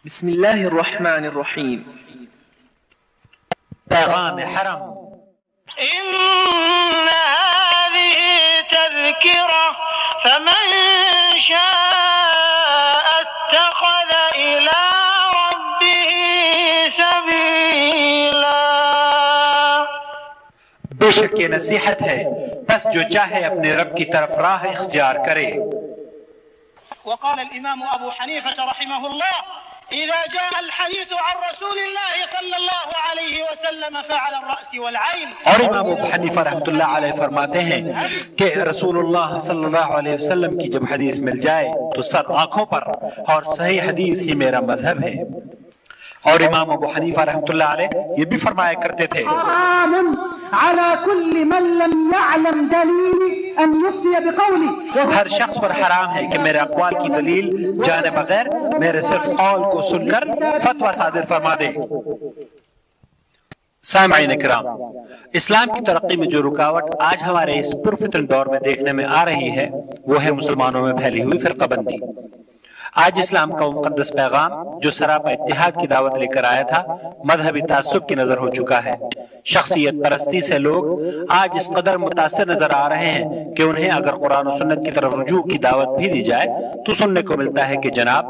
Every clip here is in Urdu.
بسم الله الرحمن الرحيم. پیغام حرم. إن هذه تذكرة فمن شاء اتخذ إلى ربه سبيلا. بے شک یہ نصیحت ہے، بس جو چاہے اپنے رب کی طرف راہ اختیار کرے. وقال الإمام أبو حنيفة رحمه الله: إذا جاء الحديث عن رسول الله صلى الله عليه وسلم فعلى الرأس والعين. اور امام ابو حنیفہ رحمۃ اللہ علیہ فرماتے ہیں کہ رسول اللہ صلی اللہ علیہ وسلم کی جب حدیث مل جائے تو سر آنکھوں پر، اور صحیح حدیث ہی میرا مذہب ہے. اور امام ابو حنیفہ رحمۃ اللہ علیہ یہ بھی فرمایا کرتے تھے: حرام على كل من لم يعلم دليل ان يفتي بقولي. ہر شخص پر حرام ہے کہ میرے اقوال کی دلیل جانے بغیر میرے صرف قول کو سن کر فتویٰ صادر فرما دے. سامعین کرام، اسلام کی ترقی میں جو رکاوٹ آج ہمارے اس پرفتن دور میں دیکھنے میں آ رہی ہے وہ ہے مسلمانوں میں پھیلی ہوئی فرقہ بندی. آج اسلام کا وہ مقدس پیغام جو سراپا اتحاد کی دعوت لے کر آیا تھا مذہبی تعصب کی نظر ہو چکا ہے. شخصیت پرستی سے لوگ آج اس قدر متاثر نظر آ رہے ہیں کہ انہیں اگر قرآن و سنت کی طرف رجوع کی دعوت بھی دی جائے تو سننے کو ملتا ہے کہ جناب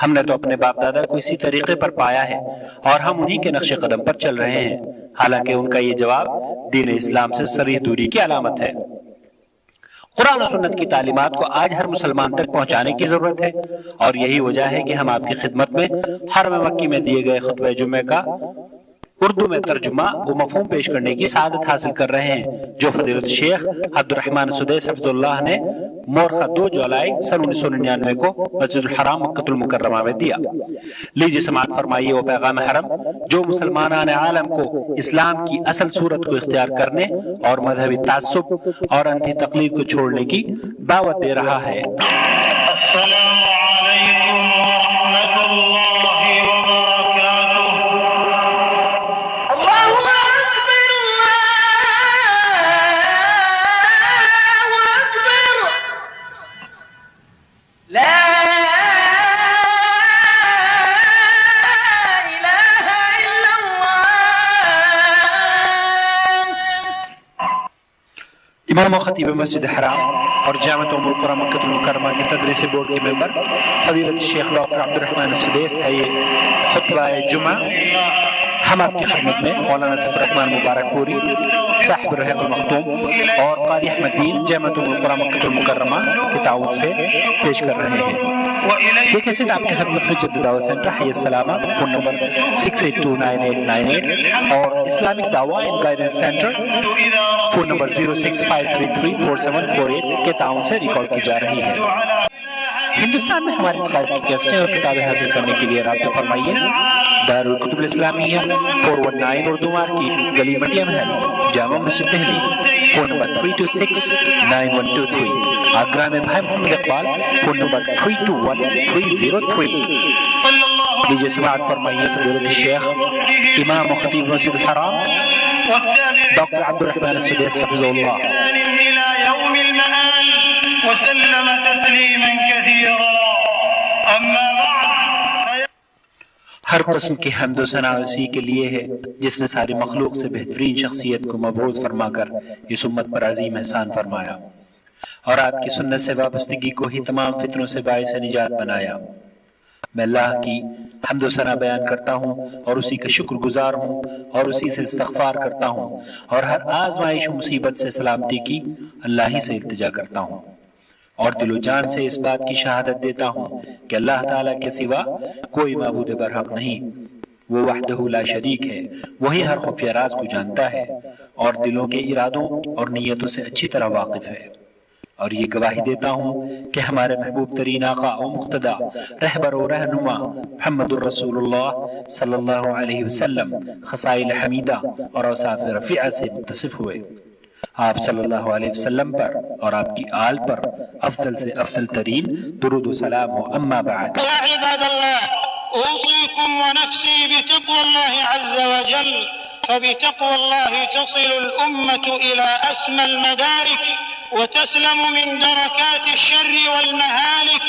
ہم نے تو اپنے باپ دادا کو اسی طریقے پر پایا ہے اور ہم انہی کے نقش قدم پر چل رہے ہیں. حالانکہ ان کا یہ جواب دین اسلام سے صریح دوری کی علامت ہے. قرآن و سنت کی تعلیمات کو آج ہر مسلمان تک پہنچانے کی ضرورت ہے، اور یہی وجہ ہے کہ ہم آپ کی خدمت میں حرم مکی میں دیے گئے خطبہ جمعہ کا اردو میں ترجمہ و مفہوم پیش کرنے کی سعادت حاصل کر رہے ہیں، جو فضیلت شیخ عبد الرحمن سدیس حفظ اللہ نے مورخہ 2 جولائی سن 1999 کو مسجد الحرام مکۃ المکرمہ میں دیا. لیجیے سماعت فرمائیے وہ پیغام حرم جو مسلمانان عالم کو اسلام کی اصل صورت کو اختیار کرنے اور مذہبی تعصب اور انتی تقلید کو چھوڑنے کی دعوت دے رہا ہے. السلام علیکم ورحمۃ اللہ وبرکاتہ. اللہ اکبر، اللہ اکبر، لا الہ الا اللہ. امام و خطیب مسجد حرام اور جامعۃ ام القری مکۃ المکرمہ کے تدریسی بورڈ کے ممبر فضیلت شیخ ڈاکٹر عبد الرحمن السدیس کا یہ خطبہ جمعہ ہم آپ کی خدمت میں مولانا صفی الرحمن مبارک پوری صاحب الرحیق المختوم اور قاری احمد دین جامعۃ ام القری مکۃ المکرمہ کی تعاون سے پیش کر رہے ہیں. یہ کیسٹ آپ کی خدمت میں جدید دعوت سینٹر حی السلامہ فون نمبر 68298898 اور اسلامک دعویٰ and guidance centre phone number 065334748 کے تعاون سے ریکارڈ کی جا رہی ہے. ہندوستان میں ہماری تقاریب کی کیسٹیں اور کتابیں حاصل کرنے کے لیے رابطہ فرمائیے. دارالکتب الاسلامیہ 419 اردو مارکیٹ، گلی مٹیا محل، جامع مسجد دہلی. Phone number 32691223. آگرہ میں بھائی محمد اقبال، فون نمبر 321303. لیجیے سماعت فرمائیے فضیلت شیخ امام و خطیب مسجد الحرام ڈاکٹر عبد الرحمن السدیس حفظہ اللہ. إلى يوم المآل وسلم تسليما كثيرا. أما بعد، ہر قسم کی حمد و ثنا اسی کے لیے ہے جس نے ساری مخلوق سے بہترین شخصیت کو مبعوث فرما کر اس امت پر عظیم احسان فرمایا اور آپ کی سنت سے وابستگی کو ہی تمام فتنوں سے باعث نجات بنایا. میں اللہ کی حمد و ثنا بیان کرتا ہوں اور اسی کا شکر گزار ہوں اور اسی سے استغفار کرتا ہوں اور ہر آزمائش و مصیبت سے سلامتی کی اللہ ہی سے التجا کرتا ہوں اور دل و جان سے اس بات کی شہادت دیتا ہوں کہ اللہ تعالیٰ کے سوا کوئی معبود برحق نہیں. وہ وحدہ لا شریک ہے، وہی ہر خفیہ راز کو جانتا ہے اور دلوں کے ارادوں اور نیتوں سے اچھی طرح واقف ہے. اور یہ گواہی دیتا ہوں کہ ہمارے محبوب ترین آقا و مقتدی رہبر و رہنما محمد الرسول اللہ صلی اللہ علیہ وسلم خصائل حمیدہ اور اوصاف رفیعہ سے متصف ہوئے. آپ صلی اللہ علیہ وسلم پر اور آپ کی آل پر افضل سے افضل ترین درود و سلام ہو. اما بعد، يا عباد الله، أوصيكم ونفسي بتقوى الله عز وجل، فبتقوى الله تصل الأمة إلى أسمى المدارك وتسلم من دركات الشر والمهالك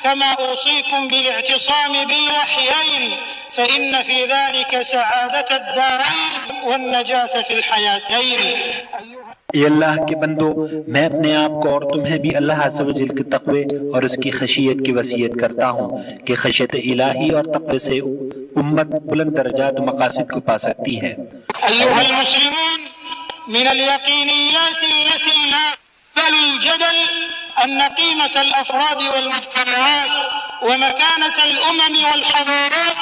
كما أوصيكم بالاعتصام بالوحيين فإن في ذلك سعادة الدارين والنجاة في الحياتين. اے اللہ کے بندو، میں اپنے آپ کو اور تمہیں بھی اللہ عز و جل کے تقوی اور اس کی خشیت کی وصیت کرتا ہوں کہ خشیت الہی اور تقوی سے امت بلند درجات و مقاصد کو پا سکتی ہے۔ أيها المسلمون، من اليقينيات التي لا يقبل الجدل أن قيمة الأفراد والمجتمعات ومكانة الأمم والحضارات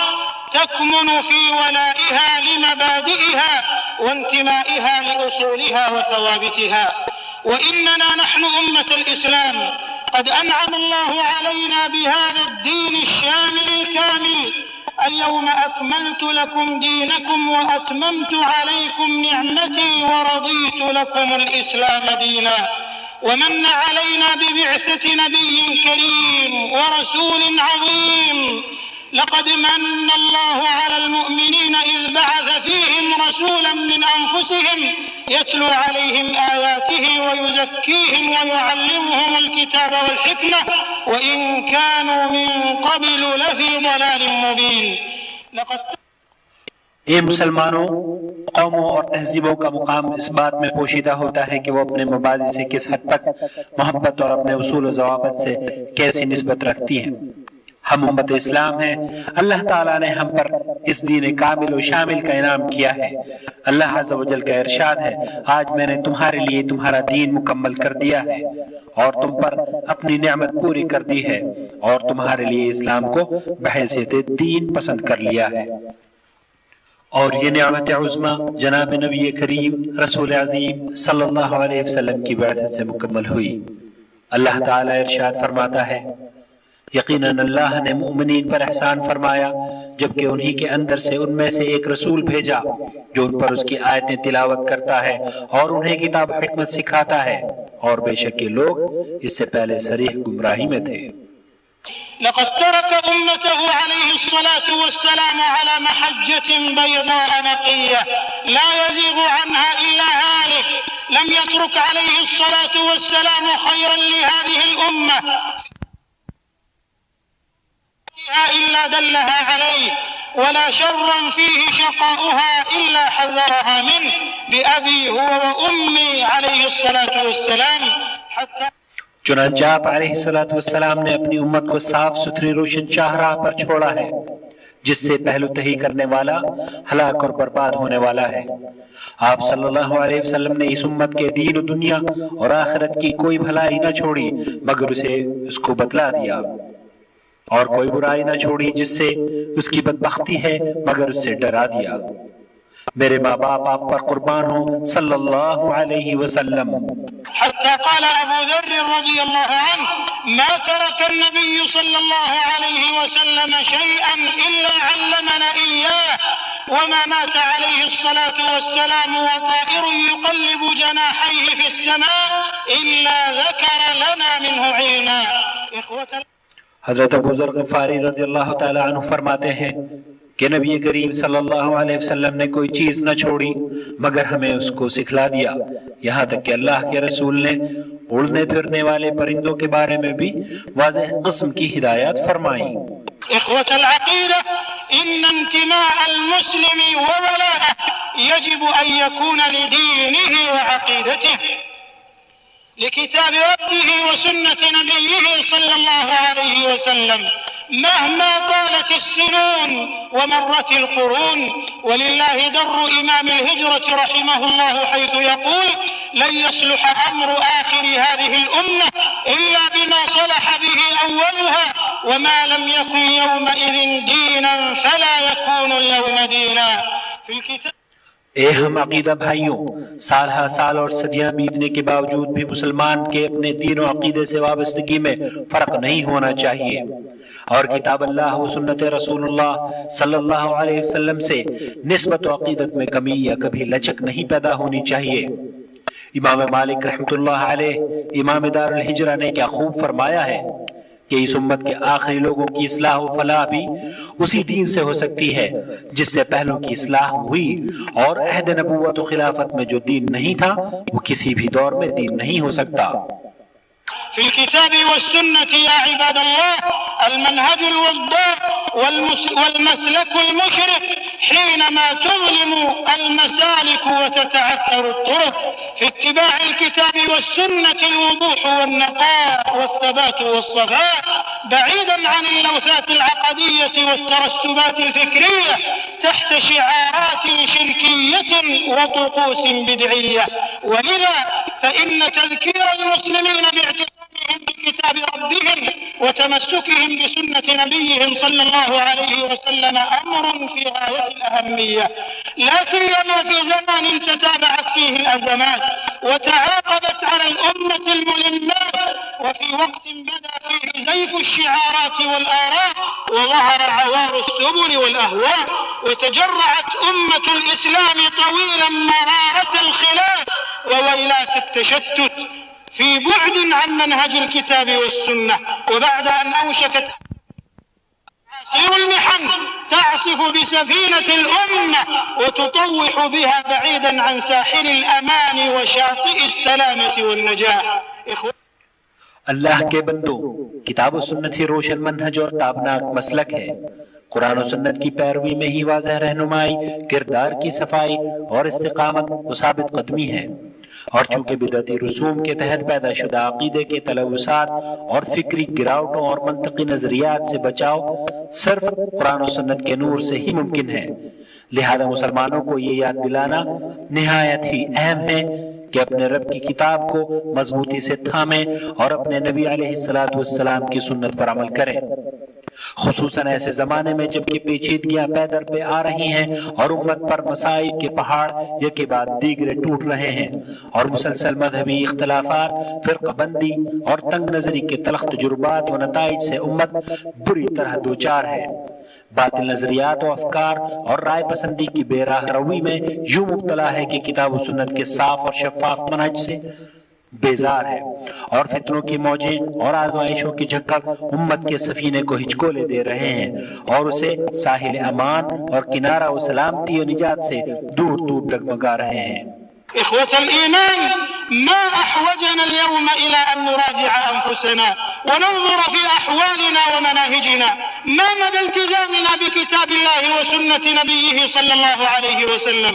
تكمن في ولائها لمبادئها وانتمائها لأصولها وثوابتها، وإننا نحن أمة الإسلام قد أنعم الله علينا بهذا الدين الشامل الكامل. اليوم أكملت لكم دينكم وأتممت عليكم نعمتي ورضيت لكم الإسلام دينا، ومن علينا ببعثة نبي كريم ورسول عظيم. لقد من الله على المؤمنين إذ بعث فيهم رسولا من أنفسهم يتلو عليهم آياته ويزكيهم ويعلمهم الكتاب والحكمة وإن كانوا من قبل لفي ضلال مبين. اے مسلمانوں، قوموں اور تہذیبوں کا مقام اس بات میں پوشیدہ ہوتا ہے کہ وہ اپنے مبادئ سے کس حد تک محبت اور اپنے اصول و ضوابط سے کیسی نسبت رکھتی ہیں۔ ہم امت اسلام ہیں، اللہ تعالیٰ نے ہم پر اس دین کامل و شامل کا انعام کیا ہے۔ اللہ عز و جل کا ارشاد ہے، آج میں نے تمہارے لیے تمہارا دین مکمل کر دیا ہے اور تم پر اپنی نعمت پوری کر دی ہے اور تمہارے لیے اسلام کو بحیثیت دین پسند کر لیا ہے۔ اور یہ نعمت عظمیٰ جناب نبی کریم رسول عظیم صلی اللہ علیہ وسلم کی بعثت سے مکمل ہوئی۔ اللہ تعالیٰ ارشاد فرماتا ہے، یقیناً اللہ نے مومنین پر احسان فرمایا جبکہ انہی کے اندر سے ان میں سے ایک رسول بھیجا جو ان پر اس کی آیتیں تلاوت کرتا ہے اور انہیں کتاب حکمت سکھاتا ہے، اور بے شک یہ لوگ اس سے پہلے صریح گمراہی میں تھے۔ لقد ترك أمته عليه الصلاة والسلام على محجة بيضاء نقية لا يزيغ عنها إلا هالك. لم يترك عليه الصلاة والسلام خيرا لهذه الأمة إلا دلها عليه، ولا شرا فيه شقاؤها إلا حذرها منه بأبي هو وأمي عليه الصلاة والسلام. چنانچہ آپ علیہ الصلوۃ والسلام نے اپنی امت کو صاف ستھری روشن چاہراہ پر چھوڑا ہے جس سے پہلو تہی کرنے والا ہلاک اور برباد ہونے والا ہے۔ آپ صلی اللہ علیہ وسلم نے اس امت کے دین و دنیا اور آخرت کی کوئی بھلائی نہ چھوڑی مگر اسے اس کو بتلا دیا، اور کوئی برائی نہ چھوڑی جس سے اس کی بدبختی ہے مگر اس سے ڈرا دیا۔ میرے ماں باپ آپ پر قربان ہوں صلی اللہ علیہ وسلم۔ حتى قال أبو ذر رضي الله عنه: ما ترك النبي صلى الله عليه وسلم شيئا إلا علمنا إياه، وما مات عليه الصلاة والسلام وطائر يقلب جناحيه في السماء إلا ذكر لنا منه علما. حضرت ابو ذر غفاری رضی اللہ تعالی عنہ فرماتے ہیں کہ نبی کریم صلی اللہ علیہ وسلم نے کوئی چیز نہ چھوڑی مگر ہمیں اس کو سکھلا دیا، یہاں تک کہ اللہ کے رسول نے اڑنے پھرنے والے پرندوں کے بارے میں بھی واضح قسم کی ہدایات فرمائیں۔ إخوة العقيدة، إن انتماء المسلم وولاءه يجب أن يكون لدينه وعقيدته، لكتاب ربه وسنة نبيه صلى الله عليه وسلم، مهما طالت السنون ومرت القرون. ولله در إمام الهجرة رحمه الله حيث يقول: لن يصلح أمر آخر هذه الأمة إلا بما صلح به أولها، وما لم يكن يومئذ دينا فلا يكون اليوم دينا. في الكتاب اے ہم عقیدہ بھائیوں، سال ہا سال اور صدیاں بیتنے کے باوجود بھی مسلمان کے اپنے دین و عقیدے سے وابستگی میں فرق نہیں ہونا چاہیے، اور کتاب اللہ و سنت رسول اللہ صلی اللہ علیہ وسلم سے نسبت و عقیدت میں کمی یا کبھی لچک نہیں پیدا ہونی چاہیے۔ امام مالک رحمۃ اللہ علیہ، امام دار الہجرہ نے کیا خوب فرمایا ہے کہ اس امت کے آخری لوگوں کی اصلاح و فلاح بھی اسی دین سے ہو سکتی ہے جس سے پہلوں کی اصلاح ہوئی، اور عہد نبوت و خلافت میں جو دین نہیں تھا وہ کسی بھی دور میں دین نہیں ہو سکتا۔ في الكتاب والسنة يا عباد الله المنهج الوضاح والمسلك المشرق حينما تظلم المسالك وتتعثر الطرق. في اتباع الكتاب والسنة الوضوح والنقاء والثبات والصفاء بعيدا عن اللوثات العقدية والترسبات الفكرية تحت شعارات شركية وطقوس بدعية. ولذا فإن تذكير المسلمين باعتصامهم بكتاب ربهم وتمسكهم بسنة نبيهم صلى الله عليه وسلم أمر في غاية الأهمية، لا سيما في زمن تتابعت فيه الأزمات وتعاقبت على الأمة الملمات، وفي وقت بدا فيه زيف الشعارات والآراء وظهر عوار السبل والأهواء، وتجرعت أمة الإسلام طويلا مرارة الخلاف وويلات التشتت في بعد عن منهج الكتاب والسنة. وبعد أن أوشكت عاصف المحن تعصف بسفينة الأمة وتطوح بها بعيدا عن ساحل الأمان وشاطئ السلامة والنجاة. اللہ کے بندو، کتاب و سنت ہی روشن منہج اور تابناک مسلک ہے۔ قرآن و سنت کی پیروی میں ہی واضح رہنمائی، کردار کی صفائی اور استقامت و ثابت قدمی ہے۔ اور چونکہ بدعتی رسوم کے تحت پیدا شدہ عقیدے کے تلوثات اور فکری گراوٹوں اور منطقی نظریات سے بچاؤ صرف قرآن و سنت کے نور سے ہی ممکن ہے، لہذا مسلمانوں کو یہ یاد دلانا نہایت ہی اہم ہے کہ اپنے رب کی کتاب کو مضبوطی سے تھامیں اور اپنے نبی علیہ السلام کی سنت پر عمل کریں، خصوصاً ایسے زمانے میں جب کہ پیچیدگیاں پے در پہ آ رہی ہیں اور امت پر مسائل کے پہاڑ یکے بعد دیگرے ٹوٹ رہے ہیں اور مسلسل مذہبی اختلافات، فرقہ بندی اور تنگ نظری کے تلخ تجربات و نتائج سے امت بری طرح دوچار ہے۔ باطل نظریات و افکار اور رائے پسندی کی بے راہ روی میں یوں مبتلا ہے کہ کتاب و سنت کے صاف اور شفاف منہج سے بیزار ہے، اور فتنوں کی موجیں اور آزمائشوں کی جھکڑ امت کے سفینے کو ہچکولے دے رہے ہیں اور اسے ساحل امان اور کنارہ و سلامتی و نجات سے دور دور ڈگمگا رہے ہیں۔ إخوة الإيمان، ما أحوجنا اليوم إلى أن نراجع أنفسنا وننظر في أحوالنا ومناهجنا، ما مدى التزامنا بكتاب الله وسنة نبيه صلى الله عليه وسلم،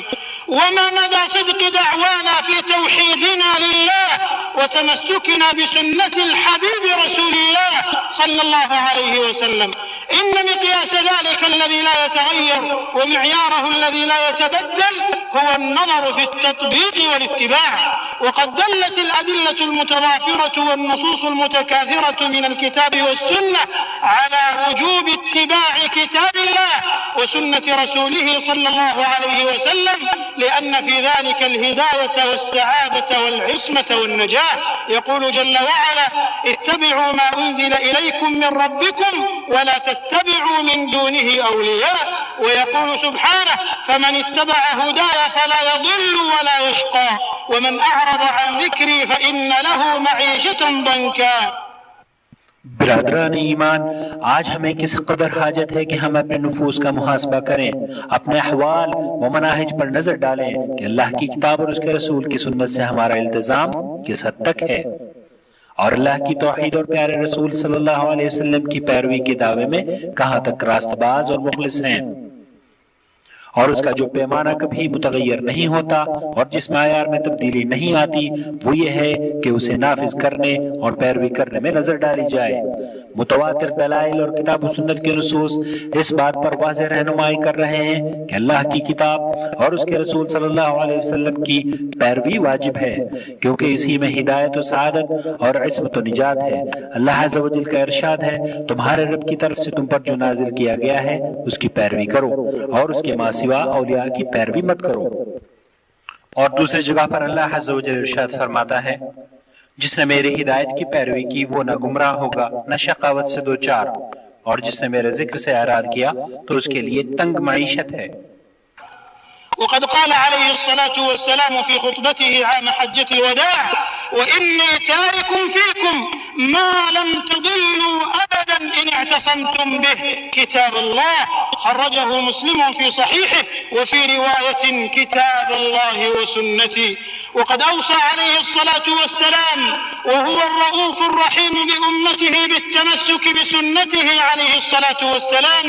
وما مدى صدق دعوانا في توحيدنا لله وتمسكنا بسنة الحبيب رسول الله صلى الله عليه وسلم. إن مقياس ذلك الذي لا يتغير ومعياره الذي لا يتبدل هو النظر في التطبيق والاتباع، وقد دلت الأدلة المتضافرة والنصوص المتكاثرة من الكتاب والسنة على وجوب اتباع كتاب الله وسنة رسوله صلى الله عليه وسلم، لأن في ذلك الهداية والسعادة والعصمة والنجاة. يقول جل وعلا: اتبعوا ما أنزل إليكم من ربكم ولا تتبعوا من دونه أولياء. ويقول سبحانه: فمن اتبع هداي فلا يضل ولا يشقى ومن أعرض عن ذكري فإن له معيشة ضنكا. برادران ایمان، آج ہمیں کس قدر حاجت ہے کہ ہم اپنے نفوس کا محاسبہ کریں، اپنے احوال و مناہج پر نظر ڈالیں کہ اللہ کی کتاب اور اس کے رسول کی سنت سے ہمارا التزام کس حد تک ہے، اور اللہ کی توحید اور پیارے رسول صلی اللہ علیہ وسلم کی پیروی کے دعوے میں کہاں تک راست باز اور مخلص ہیں، اور اس کا جو پیمانہ کبھی متغیر نہیں ہوتا اور جس معیار میں تبدیلی نہیں آتی وہ یہ ہے کہ اسے نافذ کرنے اور پیروی کرنے میں نظر ڈالی جائے۔ متواتر دلائل اور کتاب و سنت کے نصوص اس بات پر واضح رہنمائی کر رہے ہیں کہ اللہ کی کتاب اور اس کے رسول صلی اللہ علیہ وسلم کی پیروی واجب ہے، کیونکہ اسی میں ہدایت و سعادت اور عصمت و نجات ہے۔ اللہ عز و جل کا ارشاد ہے: تمہارے رب کی طرف سے تم پر جو نازل کیا گیا ہے اس کی پیروی کرو اور اس کے ماں سوا اولیاء کی پیروی مت کرو۔ اور دوسری جگہ پر اللہ عز و جل ارشاد فرماتا ہے: جس نے میری ہدایت کی پیروی کی وہ نہ گمراہ ہوگا نہ شقاوت سے دوچار، اور جس نے میرے ذکر سے اعراض کیا تو اس کے لیے تنگ معیشت ہے۔ وقد قال عليه الصلاة والسلام في خطبته عام حجة الوداع: وإني تارك فيكم ما لم تضلوا أبدا إن اعتصمتم به كتاب الله. خرجه مسلم في صحيحه وفي رواية كتاب الله وسنتي. وقد أوصى عليه الصلاة والسلام وهو الرؤوف الرحيم بأمته بالتمسك بسنته عليه الصلاة والسلام،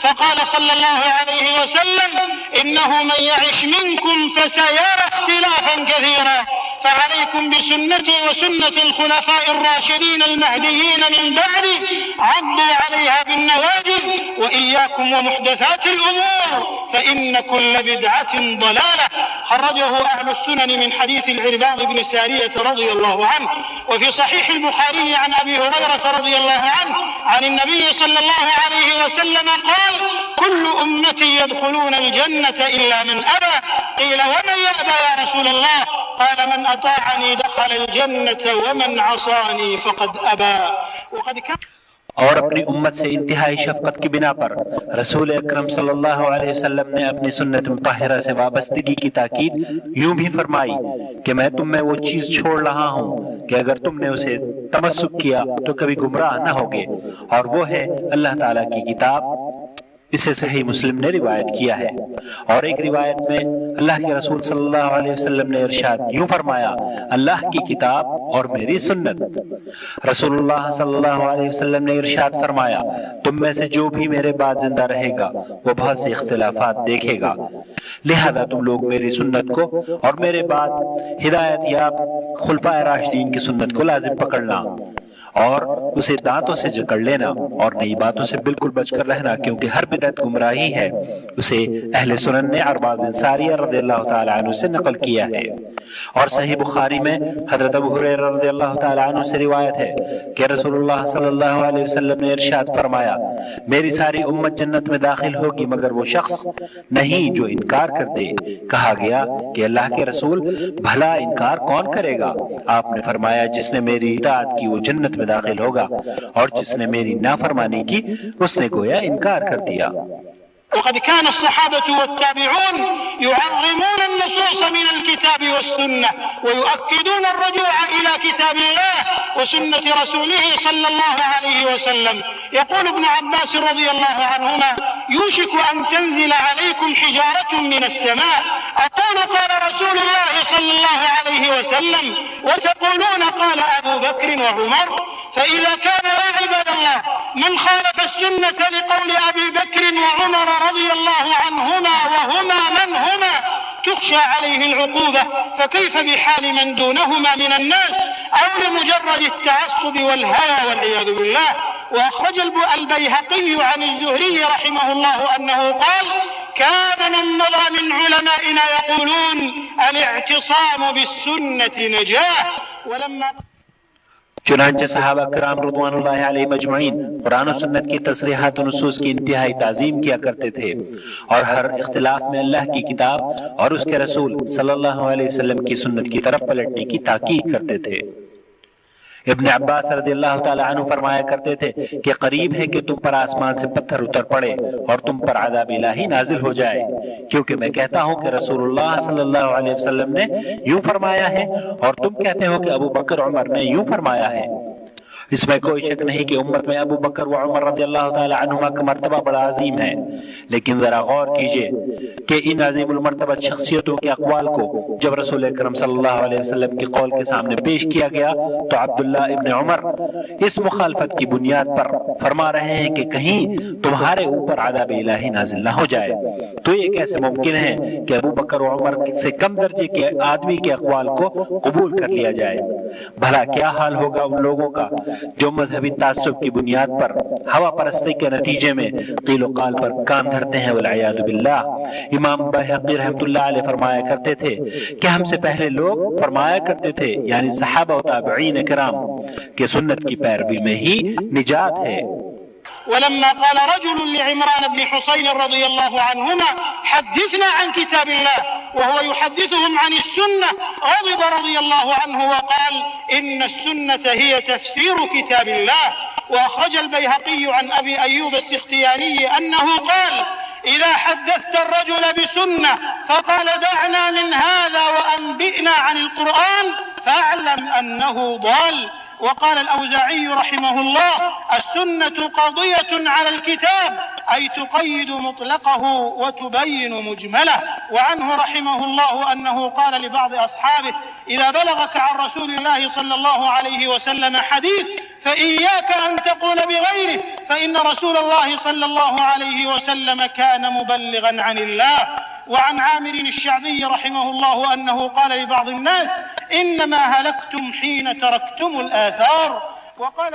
فقال صلى الله عليه وسلم: إنه من يعش منكم فسيرى اختلافا كثيرا، فعليكم بسنتي وسنة الخلفاء الراشدين المهديين من بعدي، عضوا عليها بالنواجذ، وإياكم ومحدثات الأمور فإن كل بدعة ضلالة. خرجه أهل السنن من حديث العرباض بن سارية رضي الله عنه. وفي صحيح البخاري عن أبي هريرة رضي الله عنه عن النبي صلى الله عليه وسلم قال: كل أمتي يدخلون الجنة إلا من أبى. قيل: ومن يأبى يا رسول الله؟ قال: من أطاعني دخل الجنة ومن عصاني فقد أبى. وقد كان اور اپنی امت سے انتہائی شفقت کی بنا پر رسول اکرم صلی اللہ علیہ وسلم نے اپنی سنت مطہرہ سے وابستگی کی تاکید یوں بھی فرمائی کہ میں تم میں وہ چیز چھوڑ رہا ہوں کہ اگر تم نے اسے تمسک کیا تو کبھی گمراہ نہ ہوگے، اور وہ ہے اللہ تعالیٰ کی کتاب۔ اسے صحیح مسلم نے روایت کیا ہے۔ اور ایک روایت میں اللہ کے رسول صلی اللہ علیہ وسلم نے ارشاد یوں فرمایا: اللہ کی کتاب اور میری سنت۔ رسول اللہ صلی اللہ علیہ وسلم نے ارشاد فرمایا: تم میں سے جو بھی میرے بعد زندہ رہے گا وہ بہت سے اختلافات دیکھے گا، لہذا تم لوگ میری سنت کو اور میرے بعد ہدایت یاب خلفائے راشدین کی سنت کو لازم پکڑنا اور اسے دانتوں سے جکڑ لینا، اور نئی باتوں سے بالکل بچ کر رہنا، کیونکہ ہر بدعت گمراہی ہے۔ اسے اہل سنن نے عرباض بن ساریہ رضی اللہ تعالی عنہ سے نقل کیا ہے۔ اور صحیح بخاری میں حضرت ابو ہریرہ رضی اللہ تعالی عنہ سے روایت ہے کہ رسول اللہ صلی اللہ علیہ وسلم نے ارشاد فرمایا: میری ساری امت جنت میں داخل ہوگی مگر وہ شخص نہیں جو انکار کر دے۔ کہا گیا کہ اللہ کے رسول، بھلا انکار کون کرے گا؟ آپ نے فرمایا: جس نے میری اطاعت کی وہ جنت میں داخل ہوگا، اور جس نے میری نافرمانی کی اس نے گویا انکار کر دیا۔ وقد كان الصحابة والتابعون يعظمون النصوص من الكتاب والسنة ويؤكدون الرجوع إلى كتاب الله وسنة رسوله صلى الله عليه وسلم. يقول ابن عباس رضي الله عنهما: يوشك أن تنزل عليكم حجارة من السماء أقول قال رسول الله صلى الله عليه وسلم وتقولون قال أبو بكر وعمر. فإذا كان يا عباد الله من خالف السنة لقول أبي بكر وعمر رضي الله عنهما وهما من هما تخشى عليه العقوبة، فكيف بحال من دونهما من الناس أو لمجرد التعصب والهوى والعياذ بالله. وأخرج البيهقي عن الزهري رحمه الله أنه قال: كان من مضى من علمائنا يقولون الاعتصام بالسنة نجاة. ولما چنانچہ صحابہ کرام رضوان اللہ علیہ مجمعین قرآن و سنت کی تصریحات و نصوص کی انتہائی تعظیم کیا کرتے تھے، اور ہر اختلاف میں اللہ کی کتاب اور اس کے رسول صلی اللہ علیہ وسلم کی سنت کی طرف پلٹنے کی تاکید کرتے تھے۔ ابن عباس رضی اللہ تعالی عنہ فرمایا کرتے تھے کہ قریب ہے کہ تم پر آسمان سے پتھر اتر پڑے اور تم پر عذاب الہی نازل ہو جائے، کیونکہ میں کہتا ہوں کہ رسول اللہ صلی اللہ علیہ وسلم نے یوں فرمایا ہے اور تم کہتے ہو کہ ابو بکر عمر نے یوں فرمایا ہے۔ اس میں کوئی شک نہیں کہ امت میں ابو بکر و عمر رضی اللہ تعالی عنہما کا مرتبہ بڑا عظیم ہے، لیکن ذرا غور کیجئے کہ ان عظیم المرتبہ شخصیتوں کے اقوال کو جب رسول اکرم صلی اللہ علیہ وسلم کے قول کے سامنے پیش کیا گیا تو عبداللہ ابن عمر اس مخالفت کی بنیاد پر فرما رہے ہیں کہ کہیں تمہارے اوپر عذاب الہی نازل نہ ہو جائے، تو یہ کیسے ممکن ہے کہ ابو بکر و عمر سے کم درجے کے آدمی کے اقوال کو قبول کر لیا جائے؟ بھلا کیا حال ہوگا ان لوگوں کا جو مذہبی تعصب کی بنیاد پر ہوا پرستی کے نتیجے میں قیل و قال پر کام دھرتے ہیں والعیاذ باللہ۔ امام بیہقی رحمۃ اللہ علیہ فرمایا کرتے تھے کہ ہم سے پہلے لوگ فرمایا کرتے تھے، یعنی صحابہ و تابعین کرام، کہ سنت کی پیروی میں ہی نجات ہے۔ ولما قال رجل لعمران بن حسين رضي الله عنهما: حدثنا عن كتاب الله، وهو يحدثهم عن السنة، غضب رضي الله عنه وقال: إن السنة هي تفسير كتاب الله. وأخرج البيهقي عن أبي أيوب السختياني أنه قال: إذا حدثت الرجل بسنة فقال دعنا من هذا وأنبئنا عن القرآن فاعلم أنه ضال. وقال الأوزاعي رحمه الله: السنة قاضية على الكتاب، أي تقيد مطلقه وتبين مجمله. وعنه رحمه الله أنه قال لبعض أصحابه: إذا بلغك عن رسول الله صلى الله عليه وسلم حديث فإياك أن تقول بغيره، فإن رسول الله صلى الله عليه وسلم كان مبلغا عن الله. وعن عامر الشعبي رحمه الله أنه قال لبعض الناس: إنما هلكتم حين تركتم الآثار. وقال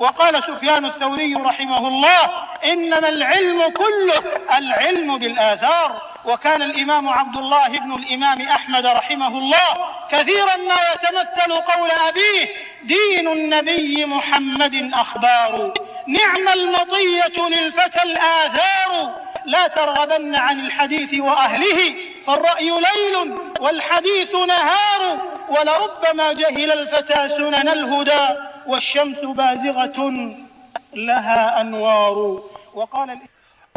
وقال سفيان الثوري رحمه الله: إنما العلم كله العلم بالآثار. وكان الإمام عبد الله بن الإمام أحمد رحمه الله كثيرا ما يتمثل قول أبيه: دين النبي محمد أخبار، نعم المطية للفتى الآثار، لا ترغبن عن الحديث وأهله، فالرأي ليل والحديث نهار، ولربما جهل الفتى سنن الهدى، والشمس بازغة لها أنوار. وقال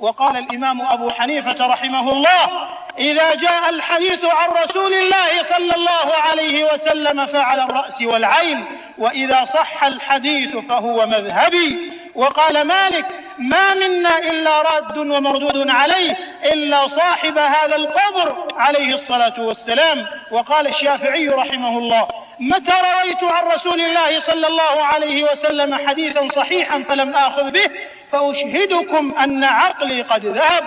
وقال الإمام أبو حنيفة رحمه الله: إذا جاء الحديث عن رسول الله صلى الله عليه وسلم فعلى الرأس والعين، وإذا صح الحديث فهو مذهبي. وقال مالك: ما منا إلا راد ومردود عليه إلا صاحب هذا القبر عليه الصلاة والسلام. وقال الشافعي رحمه الله: متى رويت عن رسول الله صلى الله عليه وسلم حديثا صحيحا فلم آخذ به فأشهدكم أن عقلي قد ذهب.